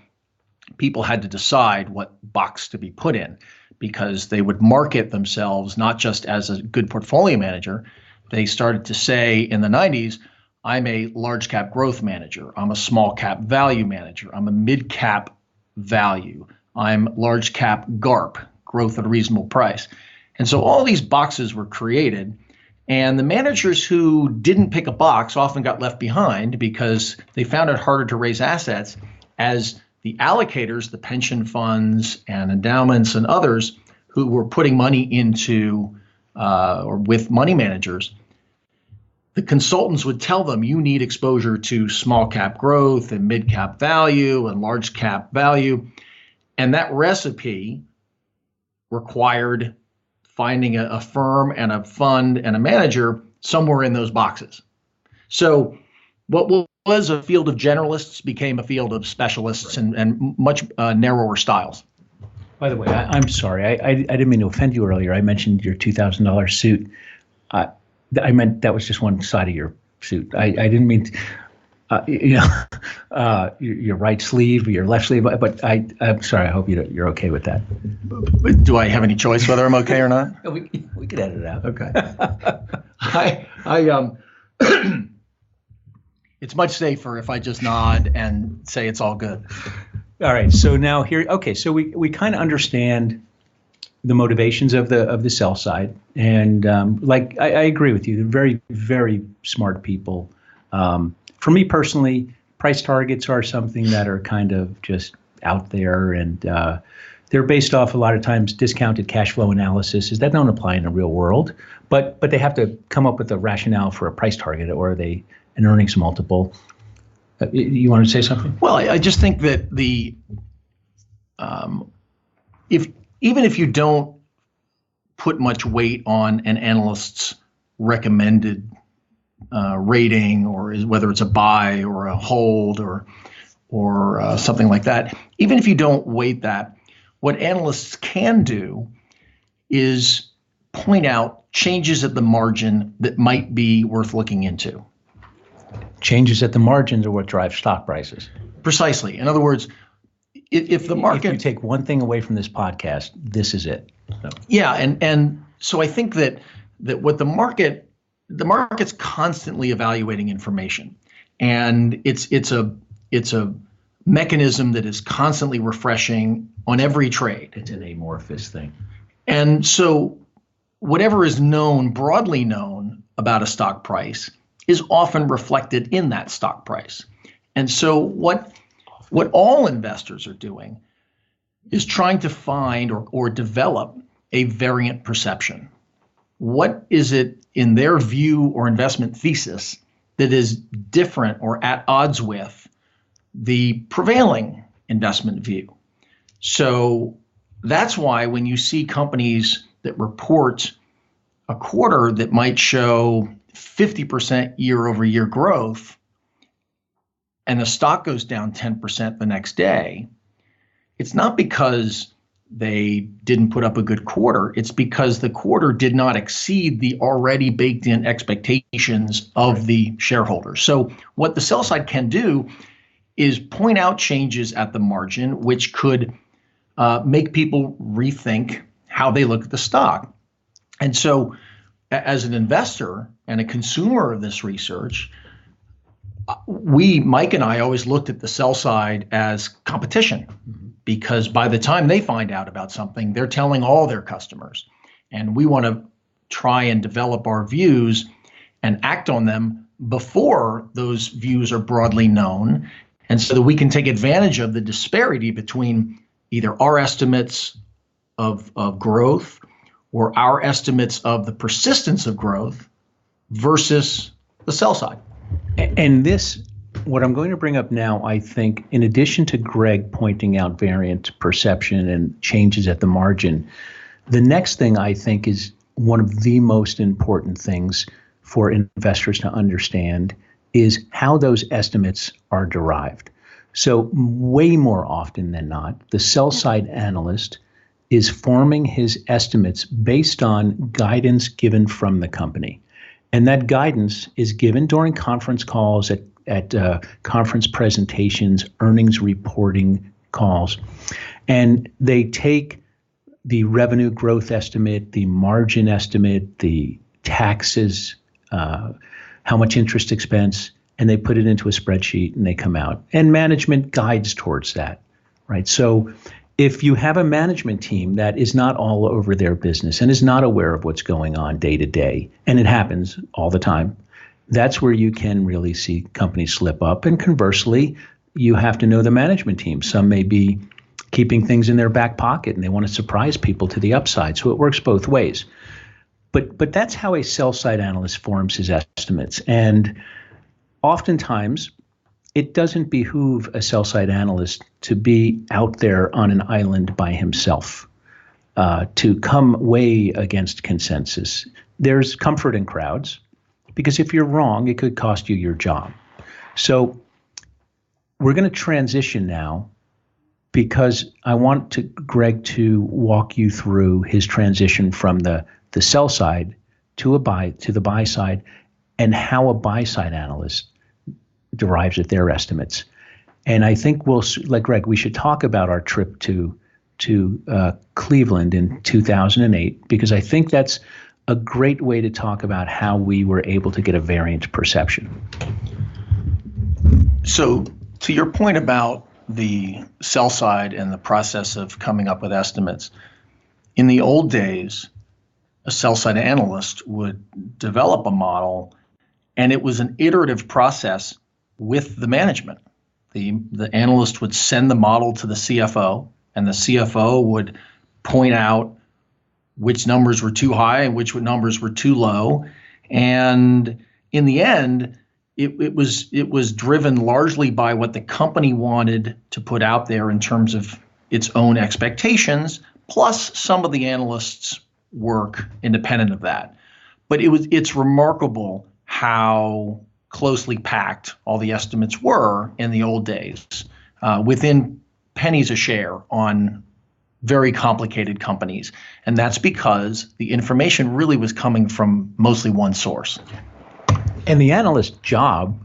people had to decide what box to be put in, because they would market themselves not just as a good portfolio manager. They started to say in the 90s, I'm a large cap growth manager. I'm a small cap value manager. I'm a mid cap value. I'm large cap GARP, growth at a reasonable price. And so all these boxes were created. And the managers who didn't pick a box often got left behind because they found it harder to raise assets, as the allocators, the pension funds and endowments and others who were putting money into or with money managers, the consultants would tell them you need exposure to small cap growth and mid cap value and large cap value. And that recipe required finding a firm and a fund and a manager somewhere in those boxes. So what was a field of generalists became a field of specialists, right, and much narrower styles. By the way, I'm sorry. I didn't mean to offend you earlier. I mentioned your $2,000 suit. I meant that was just one side of your suit. I didn't mean to, your right sleeve, your left sleeve. But I'm sorry. I hope you're okay with that. Do I have any choice whether I'm okay or not? We could edit it out. Okay. It's much safer if I just nod and say it's all good. All right. So now here, okay. So we kind of understand the motivations of the sell side, and I agree with you. They're very, very smart people. For me personally, price targets are something that are kind of just out there, and they're based off a lot of times discounted cash flow analysis. That don't apply in the real world, but they have to come up with a rationale for a price target, or an earnings multiple. You want to say something? Well, I just think that even if you don't put much weight on an analyst's recommended rating, or whether it's a buy or a hold or something like that, even if you don't weight that, what analysts can do is point out changes at the margin that might be worth looking into. Changes at the margins are what drive stock prices. Precisely. In other words, if the market... If you take one thing away from this podcast, this is it. So. Yeah, and so I think that what the market's constantly evaluating information, and it's a mechanism that is constantly refreshing on every trade. It's an amorphous thing. And so whatever is known, broadly known about a stock price, is often reflected in that stock price. And so what all investors are doing is trying to find or develop a variant perception. What is it in their view or investment thesis that is different or at odds with the prevailing investment view? So that's why when you see companies that report a quarter that might show 50% year over year growth, and the stock goes down 10% the next day, it's not because they didn't put up a good quarter, it's because the quarter did not exceed the already baked in expectations of the shareholders. So what the sell side can do is point out changes at the margin, which could make people rethink how they look at the stock. And so as an investor and a consumer of this research, Mike and I always looked at the sell side as competition, because by the time they find out about something, they're telling all their customers. And we want to try and develop our views and act on them before those views are broadly known. And so that we can take advantage of the disparity between either our estimates of growth or our estimates of the persistence of growth versus the sell side. And this, what I'm going to bring up now, I think, in addition to Greg pointing out variant perception and changes at the margin, the next thing I think is one of the most important things for investors to understand is how those estimates are derived. So way more often than not, the sell side analyst is forming his estimates based on guidance given from the company. And that guidance is given during conference calls, at conference presentations, earnings reporting calls. And they take the revenue growth estimate, the margin estimate, the taxes, how much interest expense, and they put it into a spreadsheet and they come out. And management guides towards that, right? So if you have a management team that is not all over their business and is not aware of what's going on day to day, and it happens all the time, that's where you can really see companies slip up. And conversely, you have to know the management team. Some may be keeping things in their back pocket and they want to surprise people to the upside. So it works both ways. But that's how a sell side analyst forms his estimates. And oftentimes, it doesn't behoove a sell side analyst to be out there on an island by himself, to come way against consensus. There's comfort in crowds, because if you're wrong, it could cost you your job. So we're going to transition now, because I want Greg to walk you through his transition from the sell side to the buy side, and how a buy side analyst derives at their estimates. And I think like Greg, we should talk about our trip to Cleveland in 2008, because I think that's a great way to talk about how we were able to get a variant perception. So to your point about the sell side and the process of coming up with estimates, in the old days, a sell side analyst would develop a model, and it was an iterative process with the management. The analyst would send the model to the CFO, and the CFO would point out which numbers were too high and which numbers were too low. And in the end, it was driven largely by what the company wanted to put out there in terms of its own expectations, plus some of the analysts' work independent of that. But it's remarkable how closely packed all the estimates were in the old days, within pennies a share on very complicated companies. And that's because the information really was coming from mostly one source. And the analyst's job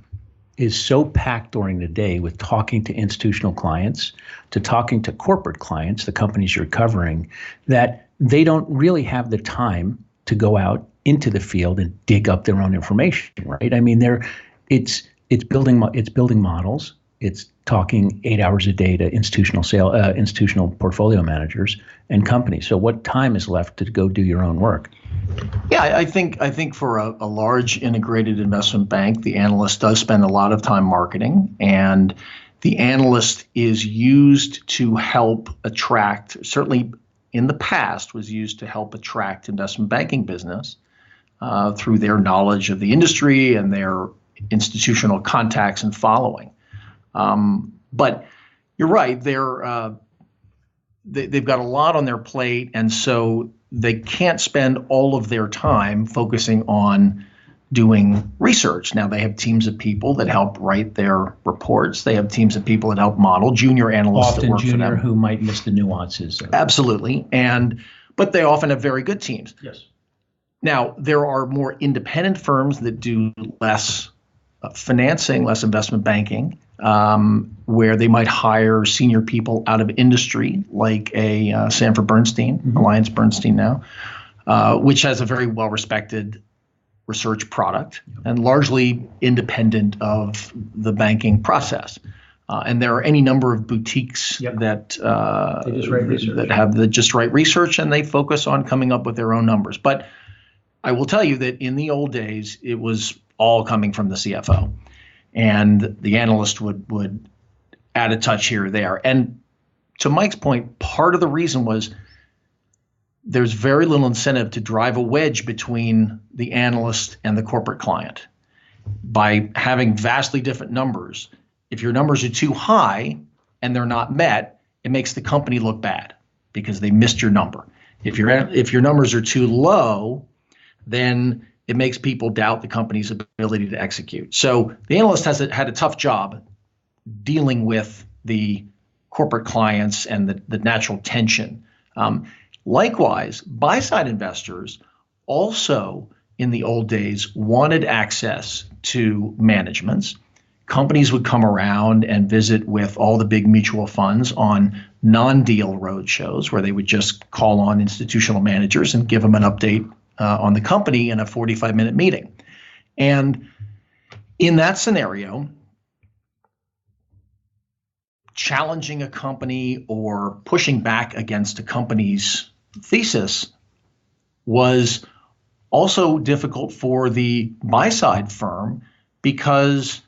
is so packed during the day with talking to institutional clients, to talking to corporate clients, the companies you're covering, that they don't really have the time to go out into the field and dig up their own information, right? I mean, it's building models. It's talking 8 hours a day to institutional portfolio managers and companies. So what time is left to go do your own work? Yeah, I think for a large integrated investment bank, the analyst does spend a lot of time marketing, and the analyst is used to help attract, certainly in the past was used to help attract investment banking business through their knowledge of the industry and their institutional contacts and following. But you're right, they've got a lot on their plate, and so they can't spend all of their time focusing on doing research. Now they have teams of people that help write their reports. They have teams of people that help model, junior analysts that work for them. Often junior who might miss the nuances. Absolutely. But they often have very good teams. Yes. Now, there are more independent firms that do less financing, less investment banking, where they might hire senior people out of industry, like a Sanford Bernstein, Alliance Bernstein now, which has a very well-respected research product and largely independent of the banking process. And there are any number of boutiques that have the just right research, and they focus on coming up with their own numbers. But I will tell you that in the old days, it was all coming from the CFO, and the analyst would add a touch here or there. And to Mike's point, part of the reason was there's very little incentive to drive a wedge between the analyst and the corporate client by having vastly different numbers. If your numbers are too high and they're not met, it makes the company look bad because they missed your number. If your numbers are too low, then it makes people doubt the company's ability to execute. So the analyst had a tough job dealing with the corporate clients and the natural tension. Likewise, buy-side investors also in the old days wanted access to managements. Companies would come around and visit with all the big mutual funds on non-deal roadshows where they would just call on institutional managers and give them an update on the company in a 45-minute meeting. And in that scenario, challenging a company or pushing back against a company's thesis was also difficult for the buy-side firm because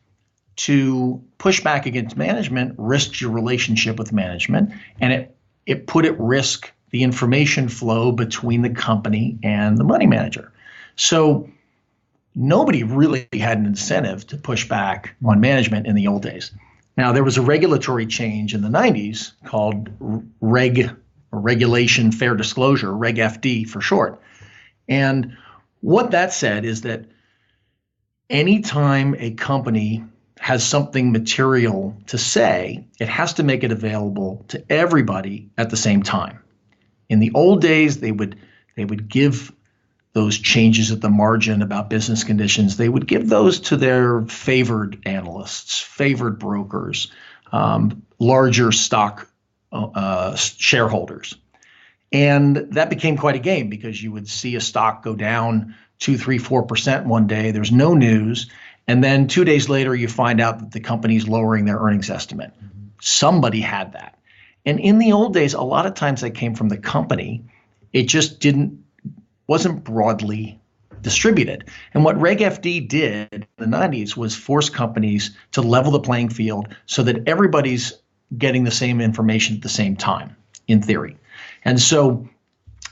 to push back against management risks your relationship with management, and it put at risk the information flow between the company and the money manager. So nobody really had an incentive to push back on management in the old days. Now, there was a regulatory change in the 90s called Regulation Fair Disclosure, Reg FD for short. And what that said is that anytime a company has something material to say, it has to make it available to everybody at the same time. In the old days, they would give those changes at the margin about business conditions. They would give those to their favored analysts, favored brokers, larger stock shareholders. And that became quite a game because you would see a stock go down 2, 3, 4% one day. There's no news. And then 2 days later, you find out that the company's lowering their earnings estimate. Somebody had that. And in the old days, a lot of times that came from the company. It just wasn't broadly distributed. And what Reg FD did in the 90s was force companies to level the playing field so that everybody's getting the same information at the same time, in theory. And so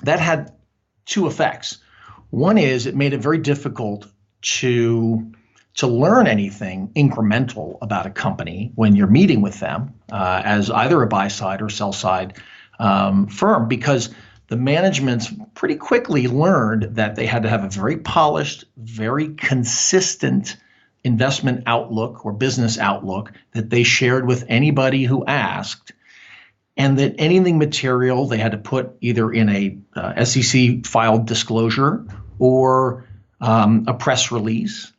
that had two effects. One is it made it very difficult to learn anything incremental about a company when you're meeting with them as either a buy-side or sell-side firm, because the managements pretty quickly learned that they had to have a very polished, very consistent investment outlook or business outlook that they shared with anybody who asked, and that anything material they had to put either in a SEC filed disclosure or a press release.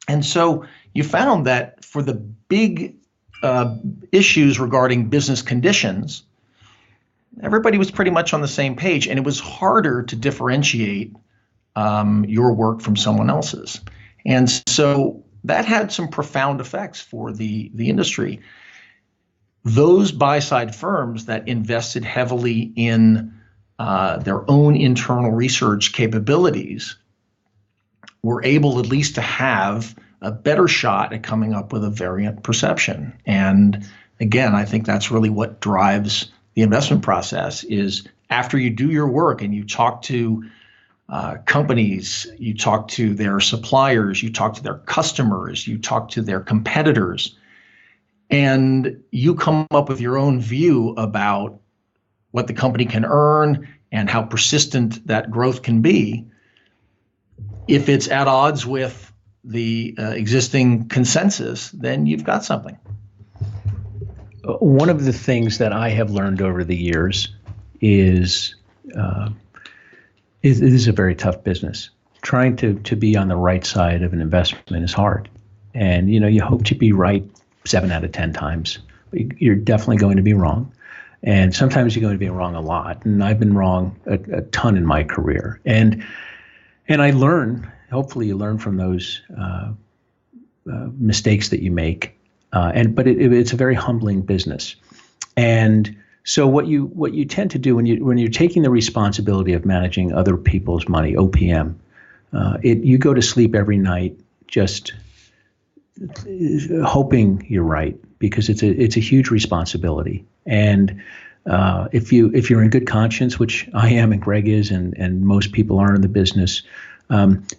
And so you found that for the big issues regarding business conditions, everybody was pretty much on the same page, and it was harder to differentiate your work from someone else's. And so that had some profound effects for the industry. Those buy-side firms that invested heavily in their own internal research capabilities were able at least to have a better shot at coming up with a variant perception. And again, I think that's really what drives the investment process is after you do your work and you talk to companies, you talk to their suppliers, you talk to their customers, you talk to their competitors, and you come up with your own view about what the company can earn and how persistent that growth can be. If it's at odds with the existing consensus, then you've got something. One of the things that I have learned over the years is it is a very tough business. Trying to be on the right side of an investment is hard. And, you hope to be right 7 out of 10 times. But you're definitely going to be wrong. And sometimes you're going to be wrong a lot. And I've been wrong a ton in my career. And I learn, hopefully you learn from those mistakes that you make. But it's a very humbling business. And so what you tend to do when you're taking the responsibility of managing other people's money, OPM, you go to sleep every night just hoping you're right, because it's a huge responsibility. And if you're in good conscience, which I am and Greg is, and most people are in the business,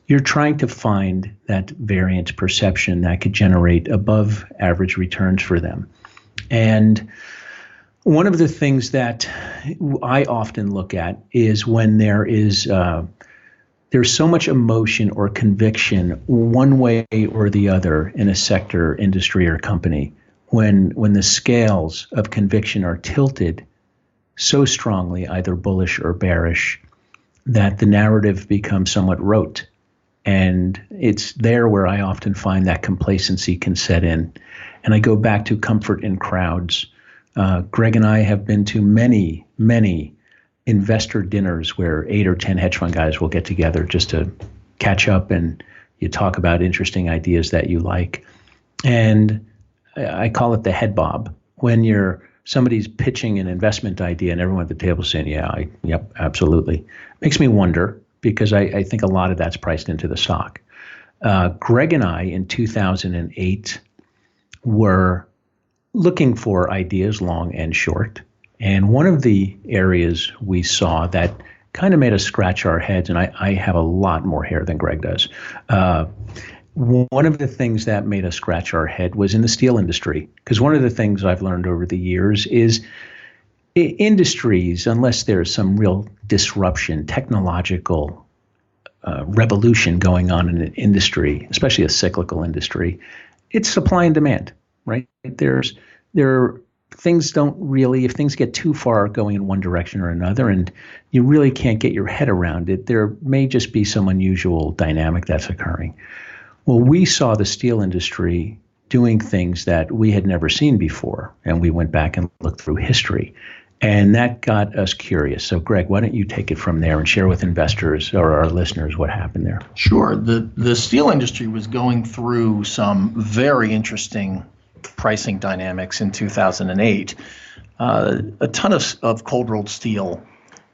you're trying to find that variance perception that could generate above average returns for them. And one of the things that I often look at is when there's so much emotion or conviction one way or the other in a sector, industry, or company, when the scales of conviction are tilted so strongly, either bullish or bearish, that the narrative becomes somewhat rote. And it's there where I often find that complacency can set in. And I go back to comfort in crowds. Greg and I have been to many, many investor dinners where 8 or 10 hedge fund guys will get together just to catch up, and you talk about interesting ideas that you like. And I call it the head bob, when somebody's pitching an investment idea and everyone at the table saying, yep, absolutely. Makes me wonder, because I think a lot of that's priced into the stock. Greg and I in 2008 were looking for ideas long and short. And one of the areas we saw that kind of made us scratch our heads, and I have a lot more hair than Greg does. One of the things that made us scratch our head was in the steel industry. Because one of the things I've learned over the years is industries, unless there's some real disruption, technological revolution going on in an industry, especially a cyclical industry, it's supply and demand, right? Things don't really, if things get too far going in one direction or another, and you really can't get your head around it, there may just be some unusual dynamic that's occurring. Well, we saw the steel industry doing things that we had never seen before, and we went back and looked through history, and that got us curious. So, Greg, why don't you take it from there and share with investors or our listeners what happened there? Sure. The steel industry was going through some very interesting pricing dynamics in 2008. A ton of cold rolled steel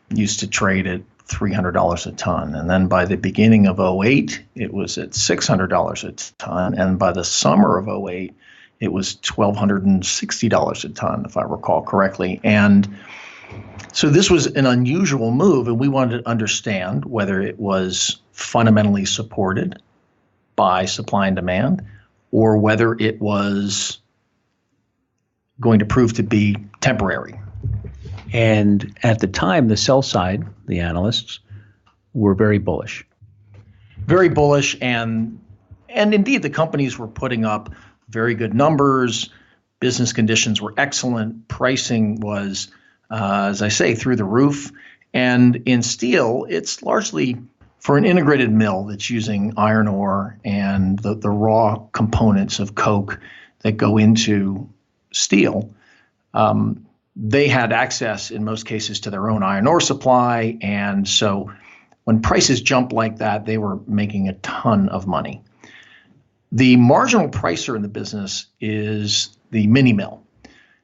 used to trade at $300 a ton. And then by the beginning of 2008, it was at $600 a ton. And by the summer of 2008, it was $1,260 a ton, if I recall correctly. And so this was an unusual move, and we wanted to understand whether it was fundamentally supported by supply and demand, or whether it was going to prove to be temporary. And at the time, the sell side, the analysts, were very bullish. Very bullish, and indeed the companies were putting up very good numbers. Business conditions were excellent. Pricing was, as I say, through the roof. And in steel, it's largely for an integrated mill that's using iron ore and the raw components of coke that go into steel. They had access in most cases to their own iron ore supply. And so when prices jumped like that, they were making a ton of money. The marginal pricer in the business is the mini mill.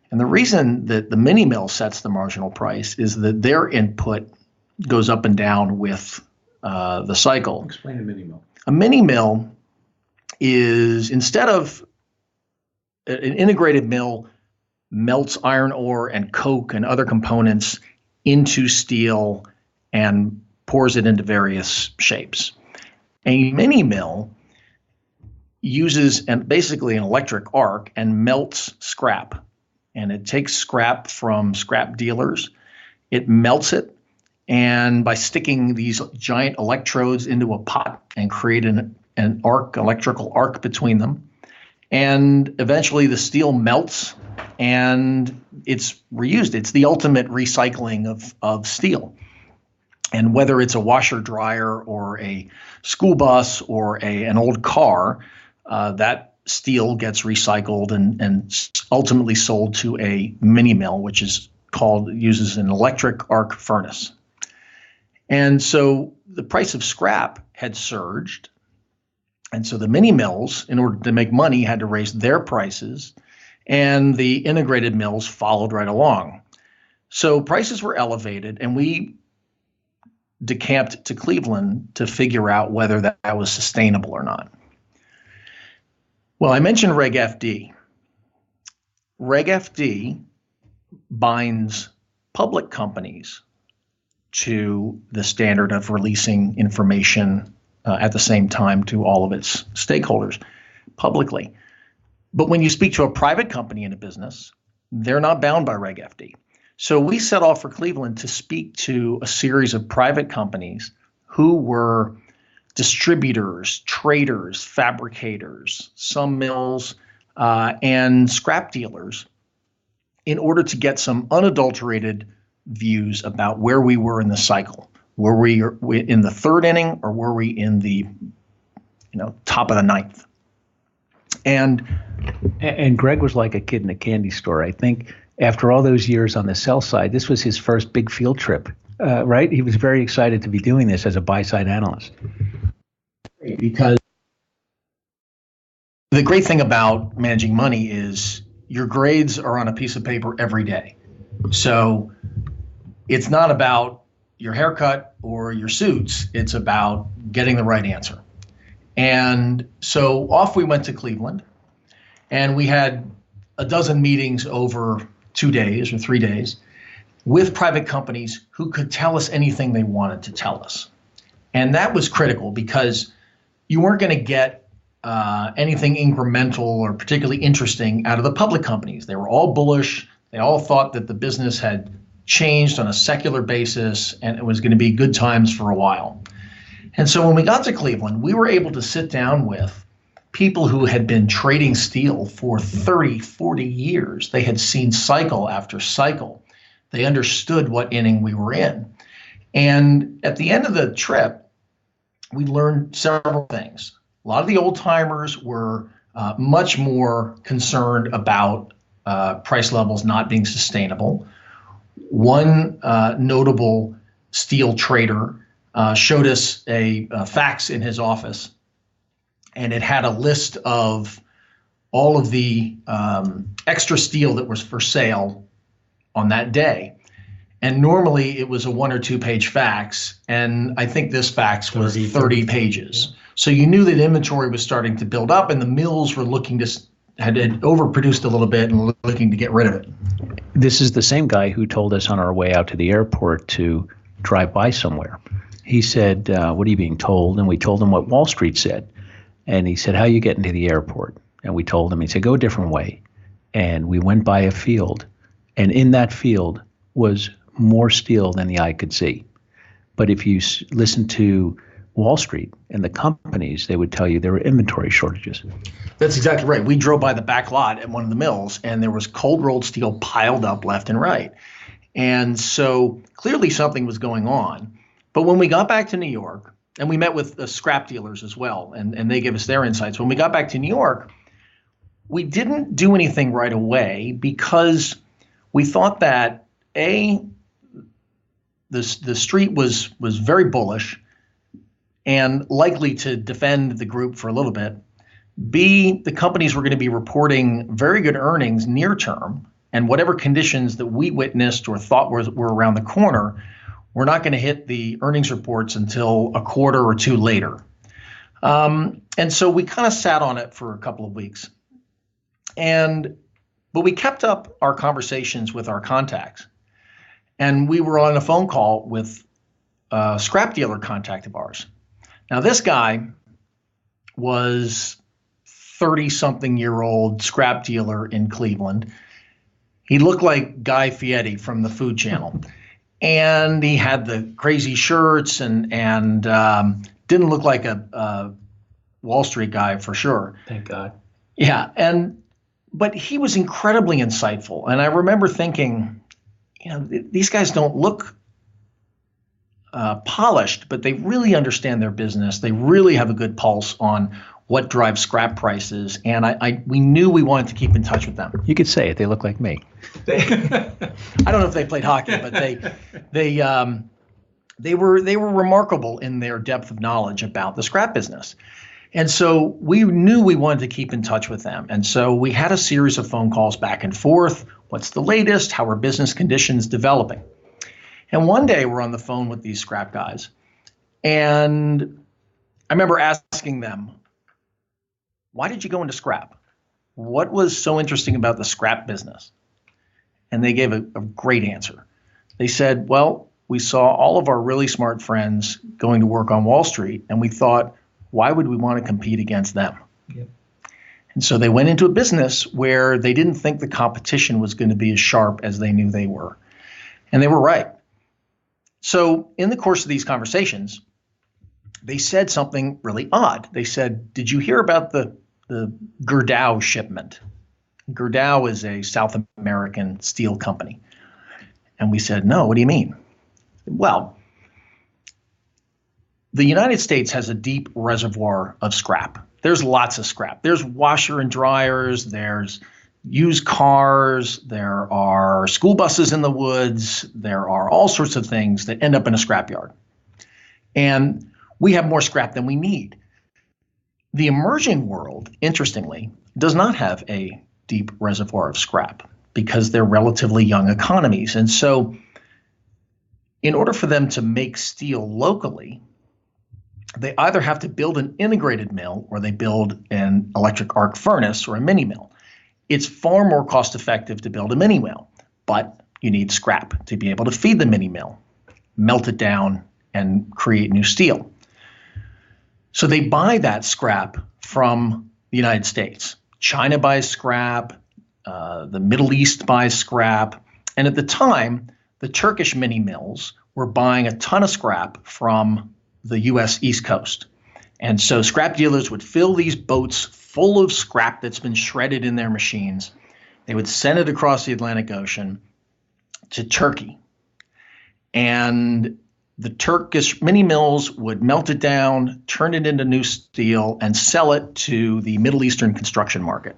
And the reason that the mini mill sets the marginal price is that their input goes up and down with the cycle. Explain a mini mill. A mini mill is, instead of an integrated mill, melts iron ore and coke and other components into steel and pours it into various shapes. A mini mill uses basically an electric arc and melts scrap. And it takes scrap from scrap dealers. It melts it And by sticking these giant electrodes into a pot and create an electrical arc between them. And eventually the steel melts and it's reused. It's the ultimate recycling of steel. And whether it's a washer dryer or a school bus or an old car, that steel gets recycled and ultimately sold to a mini mill, which uses an electric arc furnace. And so the price of scrap had surged. And so the mini mills, in order to make money, had to raise their prices. And the integrated mills followed right along. So prices were elevated, and we decamped to Cleveland to figure out whether that was sustainable or not. Well, I mentioned Reg FD. Reg FD binds public companies to the standard of releasing information at the same time to all of its stakeholders publicly. But when you speak to a private company in a business, they're not bound by Reg FD. So we set off for Cleveland to speak to a series of private companies who were distributors, traders, fabricators, some mills, and scrap dealers in order to get some unadulterated views about where we were in the cycle. Were we in the third inning or were we in the top of the ninth? And Greg was like a kid in a candy store. I think after all those years on the sell side, this was his first big field trip, right? He was very excited to be doing this as a buy-side analyst. Because the great thing about managing money is your grades are on a piece of paper every day. So it's not about your haircut or your suits. It's about getting the right answer. And so off we went to Cleveland, and we had a dozen meetings over 2 days or 3 days with private companies who could tell us anything they wanted to tell us. And that was critical because you weren't going to get anything incremental or particularly interesting out of the public companies. They were all bullish. They all thought that the business had changed on a secular basis and it was going to be good times for a while. And so when we got to Cleveland, we were able to sit down with people who had been trading steel for 30, 40 years. They had seen cycle after cycle. They understood what inning we were in. And at the end of the trip, we learned several things. A lot of the old timers were much more concerned about price levels not being sustainable. One notable steel trader showed us a fax in his office, and it had a list of all of the extra steel that was for sale on that day. And normally it was a 1 or 2 page fax, and I think this fax was 30 pages. Yeah. So you knew that inventory was starting to build up, and the mills were had overproduced a little bit and looking to get rid of it. This is the same guy who told us on our way out to the airport to drive by somewhere. He said, what are you being told? And we told him what Wall Street said. And he said, how are you getting to the airport? And we told him, he said, go a different way. And we went by a field, and in that field was more steel than the eye could see. But if you listen to Wall Street and the companies, they would tell you there were inventory shortages. That's exactly right. We drove by the back lot at one of the mills, and there was cold rolled steel piled up left and right. And so clearly something was going on. But when we got back to New York, and we met with the scrap dealers as well, and they gave us their insights. When we got back to New York, we didn't do anything right away because we thought that the street was very bullish and likely to defend the group for a little bit. B, the companies were going to be reporting very good earnings near term, and whatever conditions that we witnessed or thought were around the corner, we're not going to hit the earnings reports until a quarter or two later. And so we kind of sat on it for a couple of weeks. But we kept up our conversations with our contacts. And we were on a phone call with a scrap dealer contact of ours. Now, this guy was 30-something-year-old scrap dealer in Cleveland. He looked like Guy Fieri from the Food Channel. And he had the crazy shirts and didn't look like a Wall Street guy for sure. Thank God. Yeah, but he was incredibly insightful. And I remember thinking, these guys don't look polished, but they really understand their business. They really have a good pulse on what drives scrap prices. And we knew we wanted to keep in touch with them. You could say it. They look like me. I don't know if they played hockey, but they were remarkable in their depth of knowledge about the scrap business. And so we knew we wanted to keep in touch with them. And so we had a series of phone calls back and forth. What's the latest? How are business conditions developing? And one day we're on the phone with these scrap guys. And I remember asking them, why did you go into scrap? What was so interesting about the scrap business? And they gave a great answer. They said, well, we saw all of our really smart friends going to work on Wall Street, and we thought, why would we want to compete against them? Yep. And so they went into a business where they didn't think the competition was going to be as sharp as they knew they were. And they were right. So in the course of these conversations, they said something really odd. They said, did you hear about the Gerdau shipment? Gerdau is a South American steel company. And we said, no, what do you mean? Well, the United States has a deep reservoir of scrap. There's lots of scrap. There's washer and dryers. There's used cars. There are school buses in the woods. There are all sorts of things that end up in a scrapyard. And we have more scrap than we need. The emerging world, interestingly, does not have a deep reservoir of scrap because they're relatively young economies. And so in order for them to make steel locally, they either have to build an integrated mill or they build an electric arc furnace or a mini mill. It's far more cost effective to build a mini mill, but you need scrap to be able to feed the mini mill, melt it down, and create new steel. So they buy that scrap from the United States. China buys scrap, the Middle East buys scrap, and at the time, the Turkish mini mills were buying a ton of scrap from the U.S. East Coast. And so scrap dealers would fill these boats full of scrap that's been shredded in their machines. They would send it across the Atlantic Ocean to Turkey. And the Turkish mini mills would melt it down, turn it into new steel, and sell it to the Middle Eastern construction market,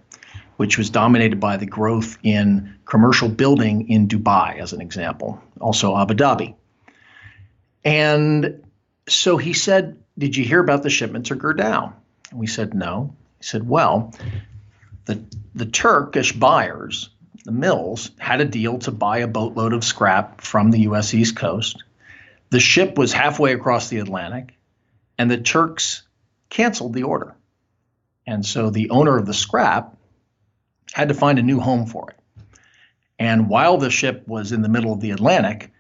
which was dominated by the growth in commercial building in Dubai, as an example, also Abu Dhabi. And so he said, did you hear about the shipment to Gerdau? And we said, no. He said, well, the Turkish buyers, the mills, had a deal to buy a boatload of scrap from the U.S. East Coast. The ship was halfway across the Atlantic, and the Turks canceled the order. And so the owner of the scrap had to find a new home for it. And while the ship was in the middle of the Atlantic,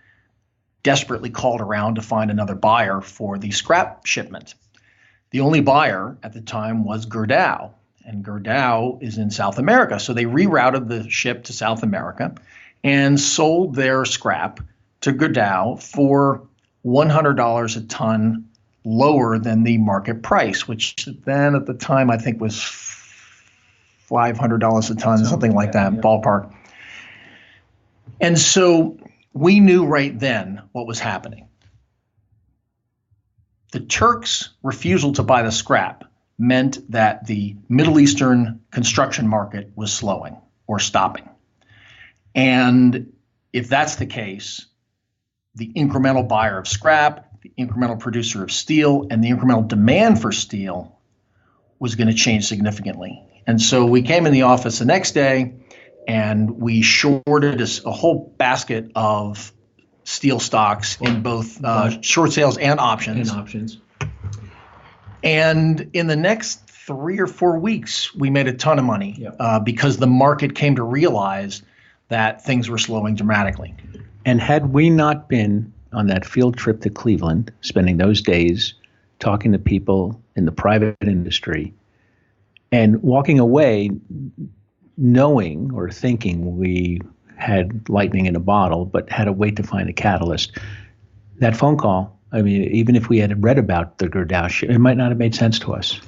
desperately called around to find another buyer for the scrap shipment. The only buyer at the time was Gerdau, and Gerdau is in South America. So they rerouted the ship to South America and sold their scrap to Gerdau for $100 a ton lower than the market price, which then at the time I think was $500 a ton, something like that, ballpark. And so we knew right then what was happening. The Turks' refusal to buy the scrap meant that the Middle Eastern construction market was slowing or stopping. And if that's the case, the incremental buyer of scrap, the incremental producer of steel, and the incremental demand for steel was going to change significantly. And so we came in the office the next day and we shorted a whole basket of steel stocks in both short sales and options. And in the next 3 or 4 weeks, we made a ton of money because the market came to realize that things were slowing dramatically. And had we not been on that field trip to Cleveland, spending those days talking to people in the private industry and walking away knowing or thinking we had lightning in a bottle, but had to wait to find a catalyst. That phone call, I mean, even if we had read about the Gerdau, it might not have made sense to us.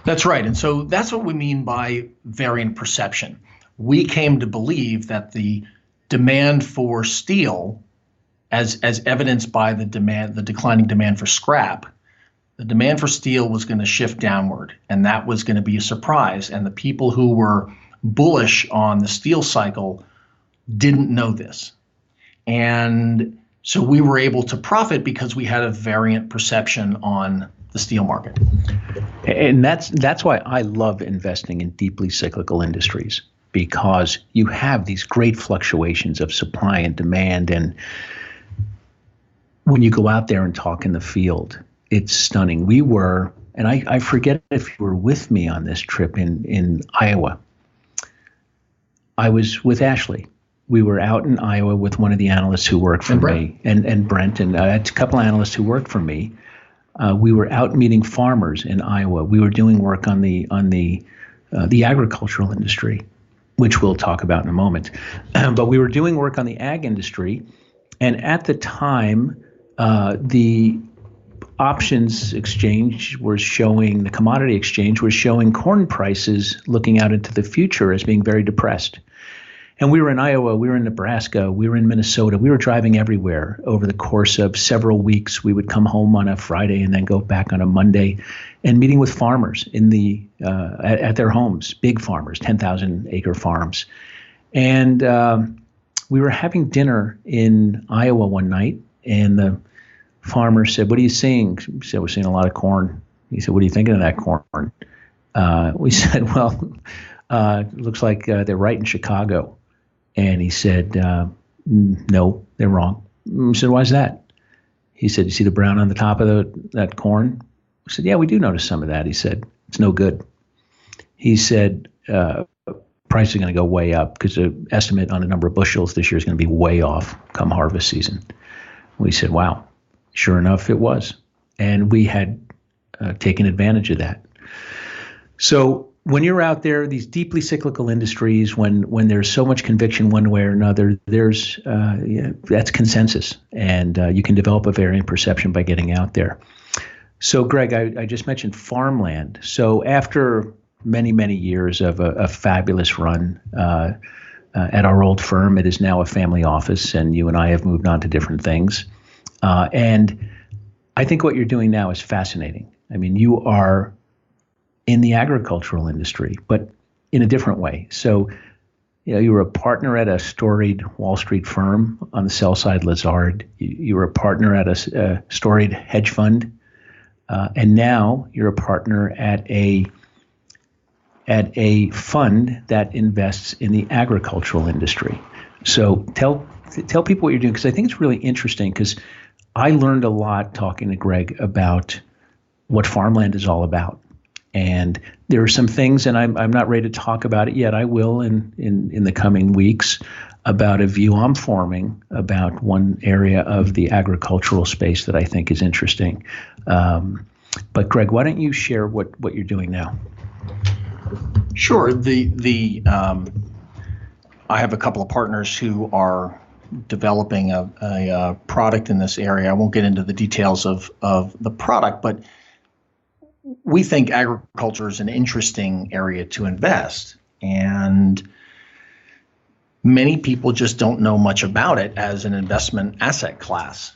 That's right. And so that's what we mean by variant perception. We came to believe that the demand for steel, as evidenced by the declining demand for scrap, the demand for steel was going to shift downward, and that was going to be a surprise. And the people who were bullish on the steel cycle didn't know this. And so we were able to profit because we had a variant perception on the steel market. And that's why I love investing in deeply cyclical industries, because you have these great fluctuations of supply and demand. And when you go out there and talk in the field, it's stunning. We were, and I forget if you were with me on this trip in Iowa. I was with Ashley. We were out in Iowa with one of the analysts who worked for me, and Brent, and a couple of analysts who worked for me. We were out meeting farmers in Iowa. We were doing work on the agricultural industry, which we'll talk about in a moment. But we were doing work on the ag industry, and at the time, the options exchange was showing, the commodity exchange was showing corn prices looking out into the future as being very depressed. And we were in Iowa, we were in Nebraska, we were in Minnesota. We were driving everywhere over the course of several weeks. We would come home on a Friday and then go back on a Monday, and meeting with farmers in at their homes, big farmers, 10,000 acre farms. And we were having dinner in Iowa one night, and the farmer said, "What are you seeing?" We said, "We're seeing a lot of corn." He said, "What are you thinking of that corn?" We said, "Well, it looks like they're right in Chicago." And he said, "No, they're wrong." We said, "Why is that?" He said, "You see the brown on the top of that corn?" I said, "Yeah, we do notice some of that." He said, "It's no good." He said, "Price is going to go way up because the estimate on the number of bushels this year is going to be way off come harvest season." We said, "Wow." Sure enough, it was. And we had taken advantage of that. So when you're out there, these deeply cyclical industries, when there's so much conviction one way or another, there's that's consensus, and you can develop a variant perception by getting out there. So, Greg, I just mentioned farmland. So after many, many years of a fabulous run at our old firm, it is now a family office, and you and I have moved on to different things. And I think what you're doing now is fascinating. I mean, you are in the agricultural industry, but in a different way. So, you were a partner at a storied Wall Street firm on the sell side, Lazard. You were a partner at a storied hedge fund, and now you're a partner at a fund that invests in the agricultural industry. So tell people what you're doing, because I think it's really interesting, because I learned a lot talking to Greg about what farmland is all about. And there are some things, and I'm not ready to talk about it yet. I will in the coming weeks, about a view I'm forming about one area of the agricultural space that I think is interesting. But Greg, why don't you share what you're doing now? Sure. I have a couple of partners who are developing a product in this area. I won't get into the details of the product, but we think agriculture is an interesting area to invest, and many people just don't know much about it as an investment asset class.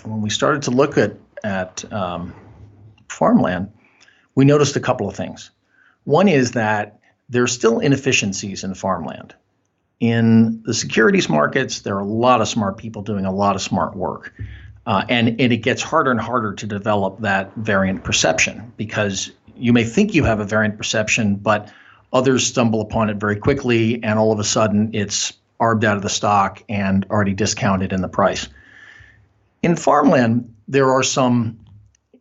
When we started to look at farmland, we noticed a couple of things. One is that there are still inefficiencies in farmland. In the securities markets, there are a lot of smart people doing a lot of smart work. And it gets harder and harder to develop that variant perception, because you may think you have a variant perception, but others stumble upon it very quickly, and all of a sudden it's arbed out of the stock and already discounted in the price. In farmland, there are some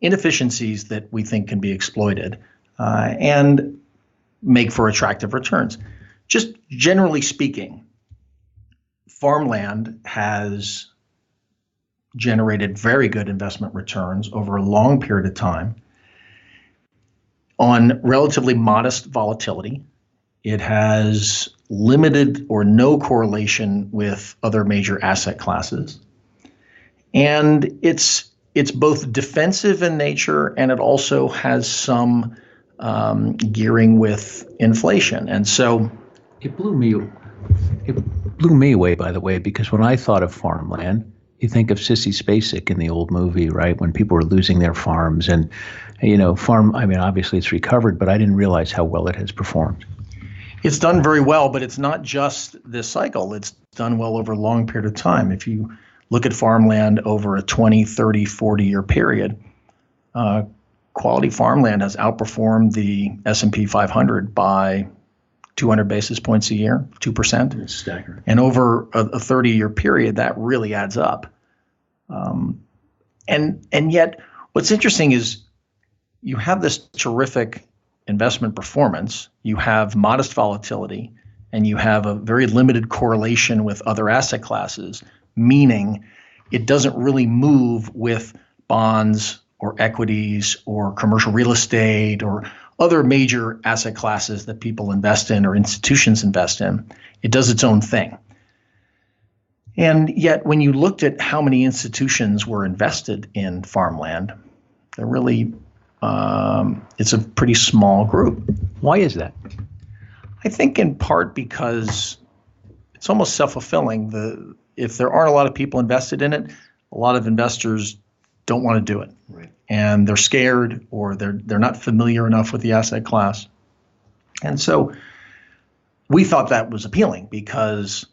inefficiencies that we think can be exploited and make for attractive returns. Just generally speaking, farmland has generated very good investment returns over a long period of time on relatively modest volatility. It has limited or no correlation with other major asset classes. And it's both defensive in nature, and it also has some gearing with inflation. And so it blew me away, by the way, because when I thought of farmland, you think of Sissy Spacek in the old movie, right? When people were losing their farms and, obviously it's recovered, but I didn't realize how well it has performed. It's done very well, but it's not just this cycle. It's done well over a long period of time. If you look at farmland over a 20, 30, 40-year period, quality farmland has outperformed the S&P 500 by 200 basis points a year, 2%. It's staggering. And over a 30-year period, that really adds up. And yet, what's interesting is you have this terrific investment performance, you have modest volatility, and you have a very limited correlation with other asset classes, meaning it doesn't really move with bonds or equities or commercial real estate or other major asset classes that people invest in or institutions invest in. It does its own thing. And yet, when you looked at how many institutions were invested in farmland, they're really, it's a pretty small group. Why is that? I think in part because it's almost self-fulfilling. If there aren't a lot of people invested in it, a lot of investors don't want to do it. Right. And they're scared, or they're not familiar enough with the asset class. And so we thought that was appealing because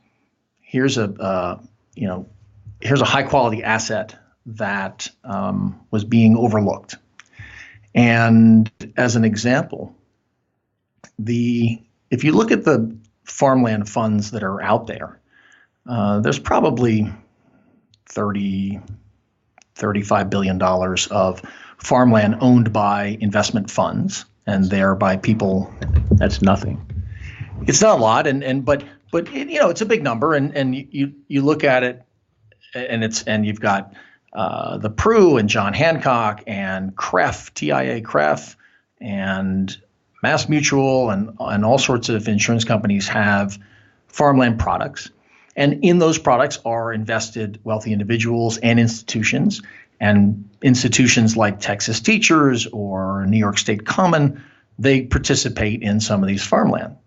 here's a high quality asset that was being overlooked. And as an example, if you look at the farmland funds that are out there, there's probably $35 billion of farmland owned by investment funds, and they're by people. That's nothing. It's not a lot, but it's a big number, and you look at it, and you've got the Pru and John Hancock and TIA CREF and Mass Mutual and all sorts of insurance companies have farmland products. And in those products are invested wealthy individuals and institutions like Texas Teachers or New York State Common. They participate in some of these farmland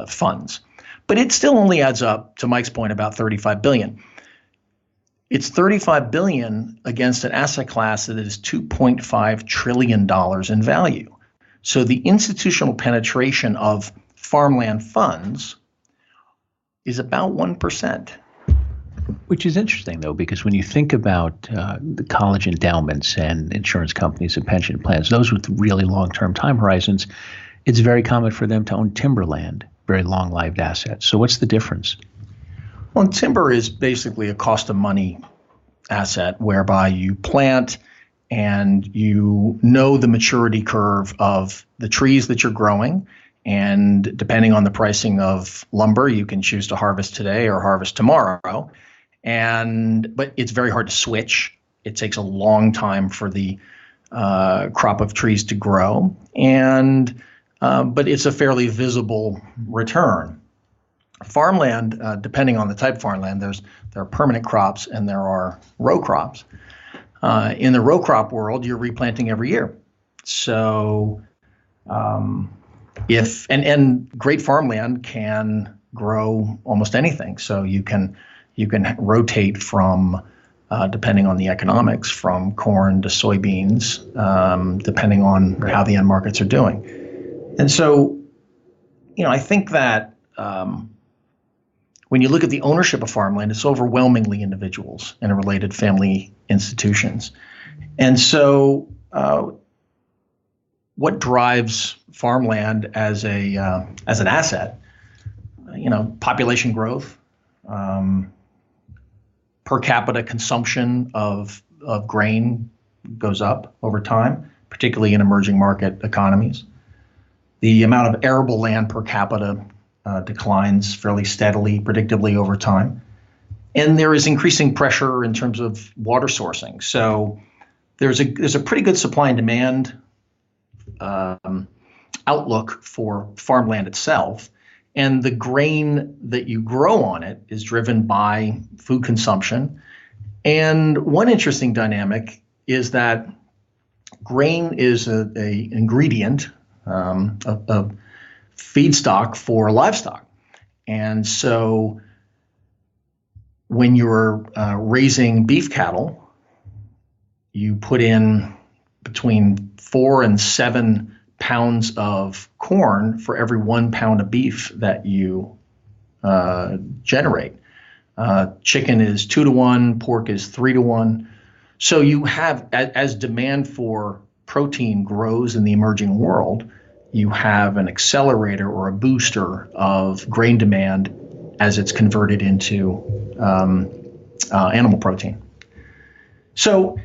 funds. But it still only adds up, to Mike's point, about $35 billion. It's $35 billion against an asset class that is $2.5 trillion in value. So the institutional penetration of farmland funds is about 1%. Which is interesting, though, because when you think about the college endowments and insurance companies and pension plans, those with really long-term time horizons, it's very common for them to own timberland, very long-lived assets. So what's the difference? Well, timber is basically a cost of money asset whereby you plant and you know the maturity curve of the trees that you're growing. And depending on the pricing of lumber, you can choose to harvest today or harvest tomorrow. But it's very hard to switch. It takes a long time for the crop of trees to grow. But it's a fairly visible return. Farmland, depending on the type of farmland, there are permanent crops and there are row crops. In the row crop world, you're replanting every year. So great farmland can grow almost anything. So you can rotate from, depending on the economics, from corn to soybeans, depending on how the end markets are doing. And so, I think that when you look at the ownership of farmland, it's overwhelmingly individuals and related family institutions. And so what drives farmland as an asset? Population growth, per capita consumption of grain goes up over time, particularly in emerging market economies. The amount of arable land per capita declines fairly steadily, predictably over time. And there is increasing pressure in terms of water sourcing. So there's a pretty good supply and demand outlook for farmland itself. And the grain that you grow on it is driven by food consumption. And one interesting dynamic is that grain is a ingredient, a feedstock for livestock. And so when you're raising beef cattle, you put in between 4 and 7 pounds of corn for every 1 pound of beef that you generate. Chicken is 2 to 1, pork is 3 to 1. So you have, as demand for protein grows in the emerging world, you have an accelerator or a booster of grain demand as it's converted into animal protein. So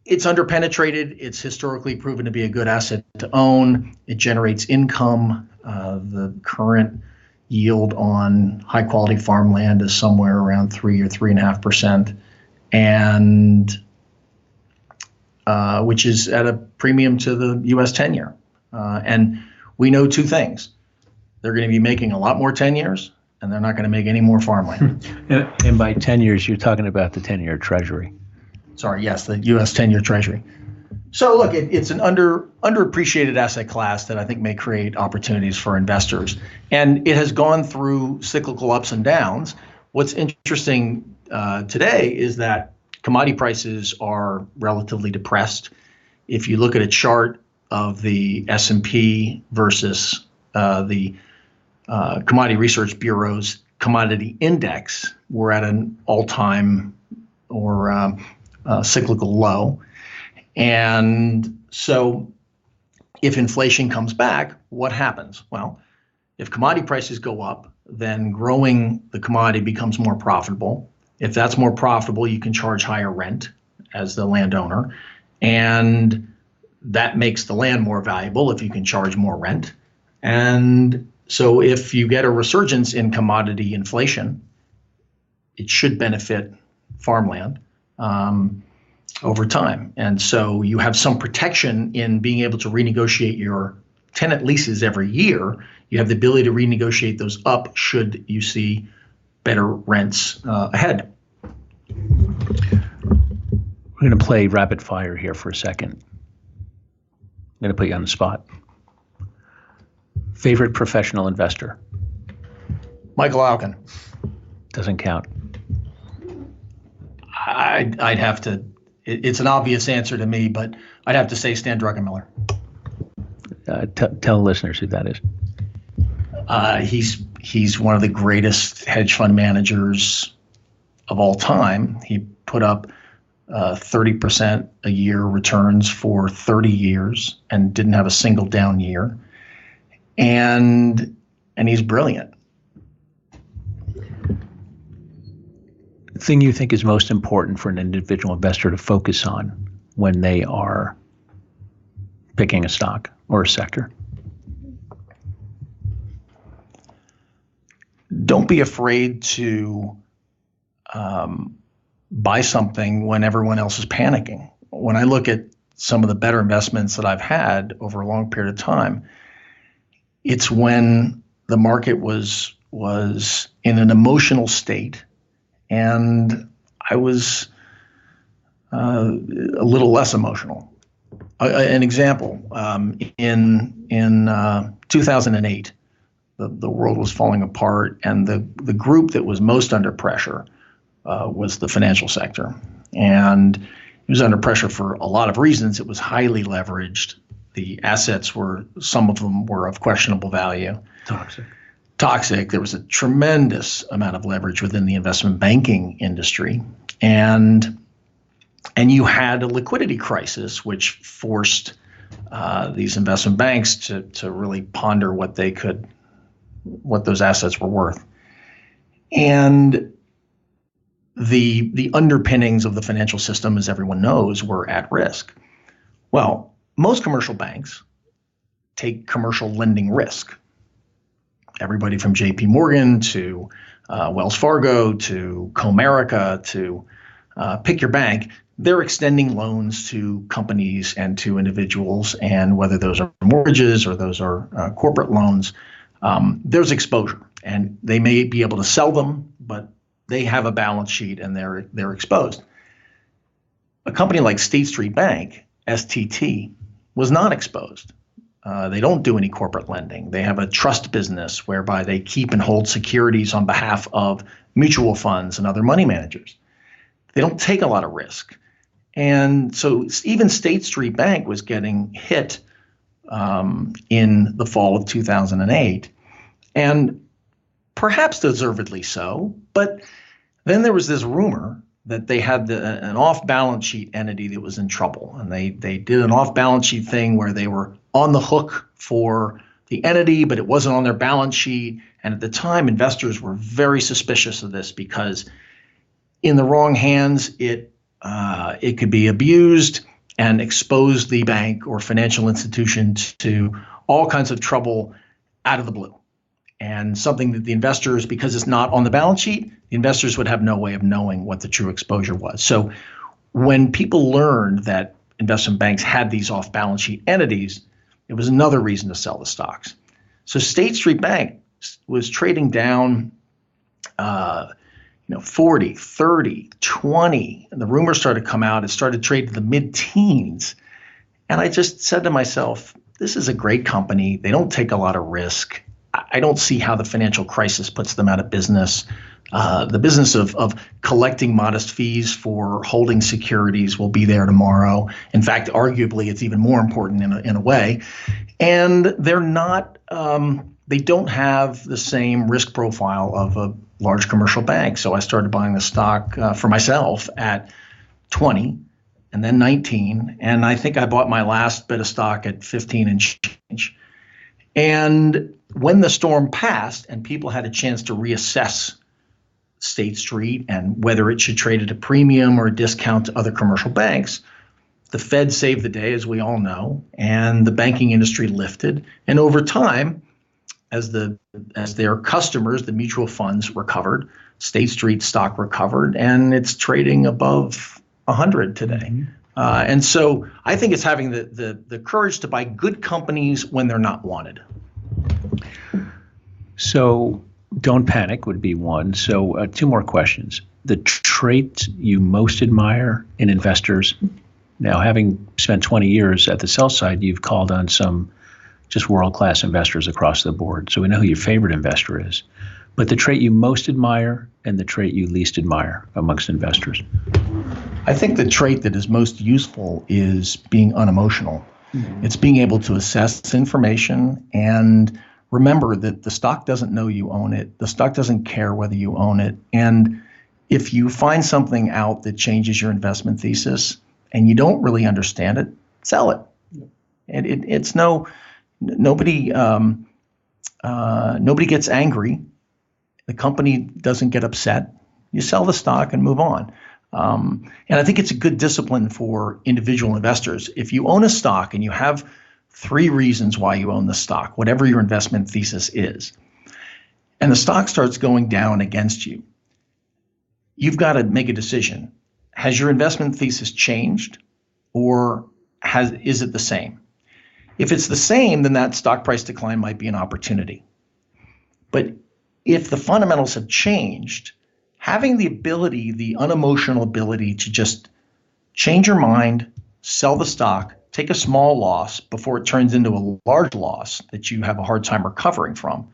it's underpenetrated. It's historically proven to be a good asset to own. It generates income. The current yield on high quality farmland is somewhere around 3 or 3.5%, and which is at a premium to the U.S. 10-year. And we know two things: they're going to be making a lot more 10 years, and they're not going to make any more farmland. And by 10 years, you're talking about the 10-year Treasury. Sorry, yes, the U.S. 10-year Treasury. So look, it's an underappreciated asset class that I think may create opportunities for investors. And it has gone through cyclical ups and downs. What's interesting today is that commodity prices are relatively depressed. If you look at a chart of the S&P versus the Commodity Research Bureau's commodity index, we're at an all-time or cyclical low. And so if inflation comes back, what happens? Well, if commodity prices go up, then growing the commodity becomes more profitable. If that's more profitable, you can charge higher rent as the landowner. And that makes the land more valuable if you can charge more rent. And so if you get a resurgence in commodity inflation, it should benefit farmland over time. And so you have some protection in being able to renegotiate your tenant leases every year. You have the ability to renegotiate those up should you see better rents ahead. We're going to play rapid fire here for a second. I'm going to put you on the spot. Favorite professional investor? Michael Alkin. Doesn't count. I'd have to, it's an obvious answer to me, but I'd have to say Stan Druckenmiller. Tell listeners who that is. He's one of the greatest hedge fund managers of all time. He put up 30% a year returns for 30 years and didn't have a single down year. And he's brilliant. Thing you think is most important for an individual investor to focus on when they are picking a stock or a sector? Don't be afraid to buy something when everyone else is panicking. When I look at some of the better investments that I've had over a long period of time, it's when the market was in an emotional state, and I was a little less emotional. An example, in 2008, the world was falling apart, and the group that was most under pressure was the financial sector. And it was under pressure for a lot of reasons. It was highly leveraged. The assets some of them were of questionable value. Toxic. There was a tremendous amount of leverage within the investment banking industry. And you had a liquidity crisis, which forced these investment banks to really ponder what those assets were worth. And the underpinnings of the financial system, as everyone knows, were at risk. Well, most commercial banks take commercial lending risk. Everybody from J.P. Morgan to Wells Fargo to Comerica to pick your bank, they're extending loans to companies and to individuals, and whether those are mortgages or those are corporate loans, there's exposure, and they may be able to sell them, but they have a balance sheet and they're exposed. A company like State Street Bank, STT, was not exposed. They don't do any corporate lending. They have a trust business whereby they keep and hold securities on behalf of mutual funds and other money managers. They don't take a lot of risk. And so even State Street Bank was getting hit in the fall of 2008, and perhaps deservedly so. But then there was this rumor that they had an off-balance sheet entity that was in trouble, and they did an off-balance sheet thing where they were on the hook for the entity, but it wasn't on their balance sheet. And at the time, investors were very suspicious of this because in the wrong hands, it could be abused and expose the bank or financial institution to all kinds of trouble out of the blue. And something that the investors, because it's not on the balance sheet, the investors would have no way of knowing what the true exposure was. So when people learned that investment banks had these off-balance sheet entities, it was another reason to sell the stocks. So State Street Bank was trading down 40, 30, 20, and the rumors started to come out. It started trading to the mid-teens. And I just said to myself, this is a great company. They don't take a lot of risk. I don't see how the financial crisis puts them out of business. The business of collecting modest fees for holding securities will be there tomorrow. In fact, arguably, it's even more important in a way. And they're not, they don't have the same risk profile of a large commercial bank. So I started buying the stock for myself at 20 and then 19. And I think I bought my last bit of stock at 15 and change. And when the storm passed and people had a chance to reassess State Street and whether it should trade at a premium or a discount to other commercial banks, the Fed saved the day, as we all know, and the banking industry lifted. And over time, as their customers, the mutual funds, recovered, State Street stock recovered, and it's trading above 100 today. Mm-hmm. And so I think it's having the courage to buy good companies when they're not wanted. So don't panic would be one. So two more questions. The trait you most admire in investors. Now, having spent 20 years at the sell side, you've called on some just world-class investors across the board. So we know who your favorite investor is. But the trait you most admire and the trait you least admire amongst investors. I think the trait that is most useful is being unemotional. Mm-hmm. It's being able to assess information and remember that the stock doesn't know you own it. The stock doesn't care whether you own it. And if you find something out that changes your investment thesis and you don't really understand it, sell it. And nobody gets angry. The company doesn't get upset. You sell the stock and move on. And I think it's a good discipline for individual investors. If you own a stock and you have 3 reasons why you own the stock, whatever your investment thesis is, and the stock starts going down against you, you've got to make a decision. Has your investment thesis changed, or is it the same? If it's the same, then that stock price decline might be an opportunity. But if the fundamentals have changed, having the ability, the unemotional ability to just change your mind, sell the stock, take a small loss before it turns into a large loss that you have a hard time recovering from,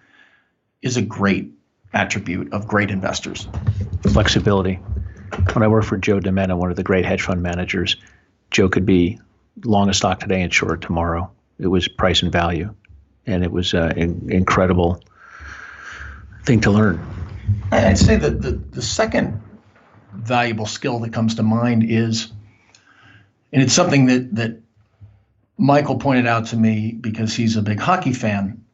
is a great attribute of great investors. Flexibility. When I worked for Joe Dimena, one of the great hedge fund managers, Joe could be long a stock today and short tomorrow. It was price and value, and it was an incredible thing to learn. I'd say that the second valuable skill that comes to mind is, and it's something that Michael pointed out to me because he's a big hockey fan,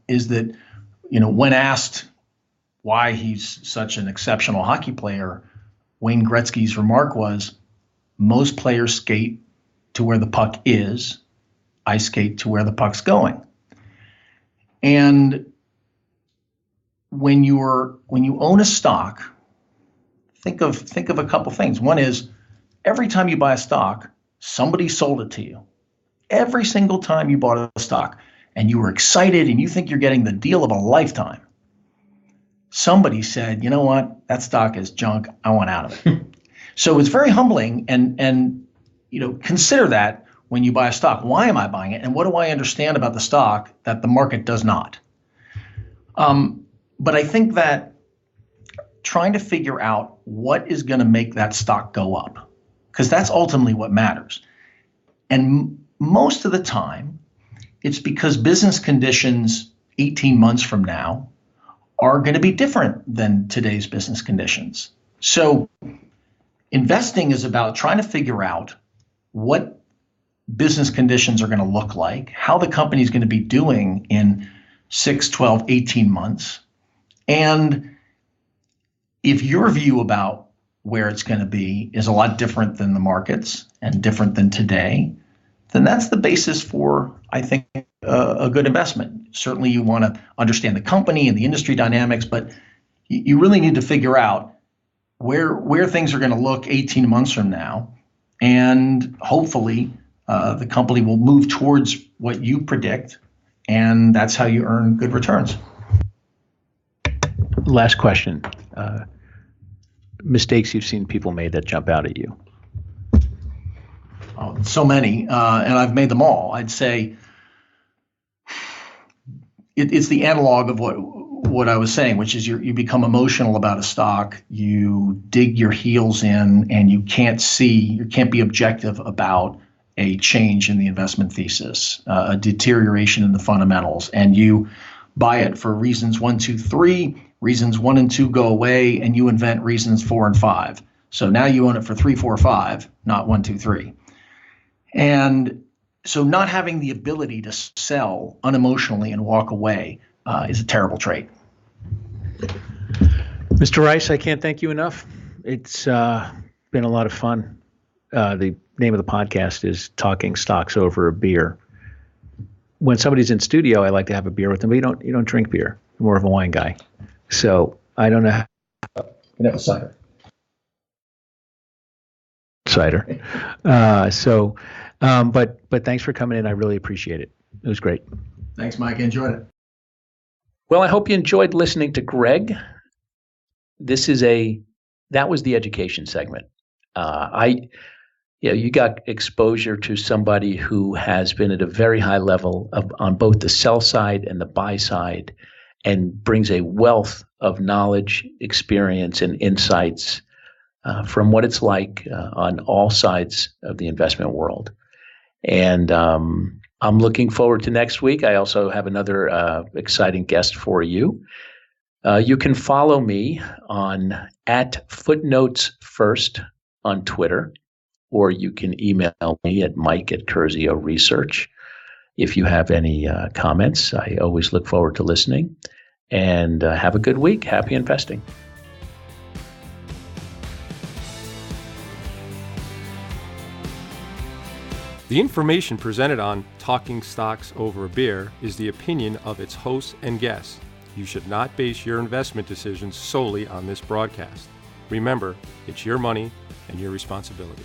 is that, when asked why he's such an exceptional hockey player, Wayne Gretzky's remark was, most players skate to where the puck is. I skate to where the puck's going. And when you own a stock, think of a couple things. One is, every time you buy a stock, somebody sold it to you. Every single time you bought a stock. and you were excited and you think you're getting the deal of a lifetime. Somebody said, you know what, that stock is junk. I want out of it. So it's very humbling, and consider that when you buy a stock. Why am I buying it? And what do I understand about the stock that the market does not? But I think that trying to figure out what is going to make that stock go up, because that's ultimately what matters. And most of the time, it's because business conditions 18 months from now are going to be different than today's business conditions. So investing is about trying to figure out what business conditions are going to look like, how the company is going to be doing in 6, 12, 18 months. And if your view about where it's going to be is a lot different than the markets and different than today, then that's the basis for, I think, a good investment. Certainly you want to understand the company and the industry dynamics, but you really need to figure out where things are going to look 18 months from now. And hopefully the company will move towards what you predict, and that's how you earn good returns. Last question. Mistakes you've seen people made that jump out at you? Oh, so many, and I've made them all. I'd say it's the analog of what I was saying, which is you become emotional about a stock, you dig your heels in, and you can't be objective about a change in the investment thesis, a deterioration in the fundamentals, and you buy it for reasons 1, 2, 3. Reasons 1 and 2 go away, and you invent reasons 4 and 5. So now you own it for 3, 4, 5, not 1, 2, 3. And so not having the ability to sell unemotionally and walk away is a terrible trait. Mr. Rice, I can't thank you enough. It's been a lot of fun. The name of the podcast is Talking Stocks Over a Beer. When somebody's in studio, I like to have a beer with them, but you don't drink beer. You're more of a wine guy. So I don't know. You can have a cider. But thanks for coming in. I really appreciate it. It was great. Thanks, Mike. I enjoyed it. Well, I hope you enjoyed listening to Greg. That was the education segment. You got exposure to somebody who has been at a very high level on both the sell side and the buy side, and brings a wealth of knowledge, experience, and insights from what it's like on all sides of the investment world. And I'm looking forward to next week. I also have another exciting guest for you. You can follow me on @footnotesfirst on Twitter, or you can email me at mike@Curzio Research. If you have any comments, I always look forward to listening. And have a good week. Happy investing. The information presented on Talking Stocks Over a Beer is the opinion of its hosts and guests. You should not base your investment decisions solely on this broadcast. Remember, it's your money and your responsibility.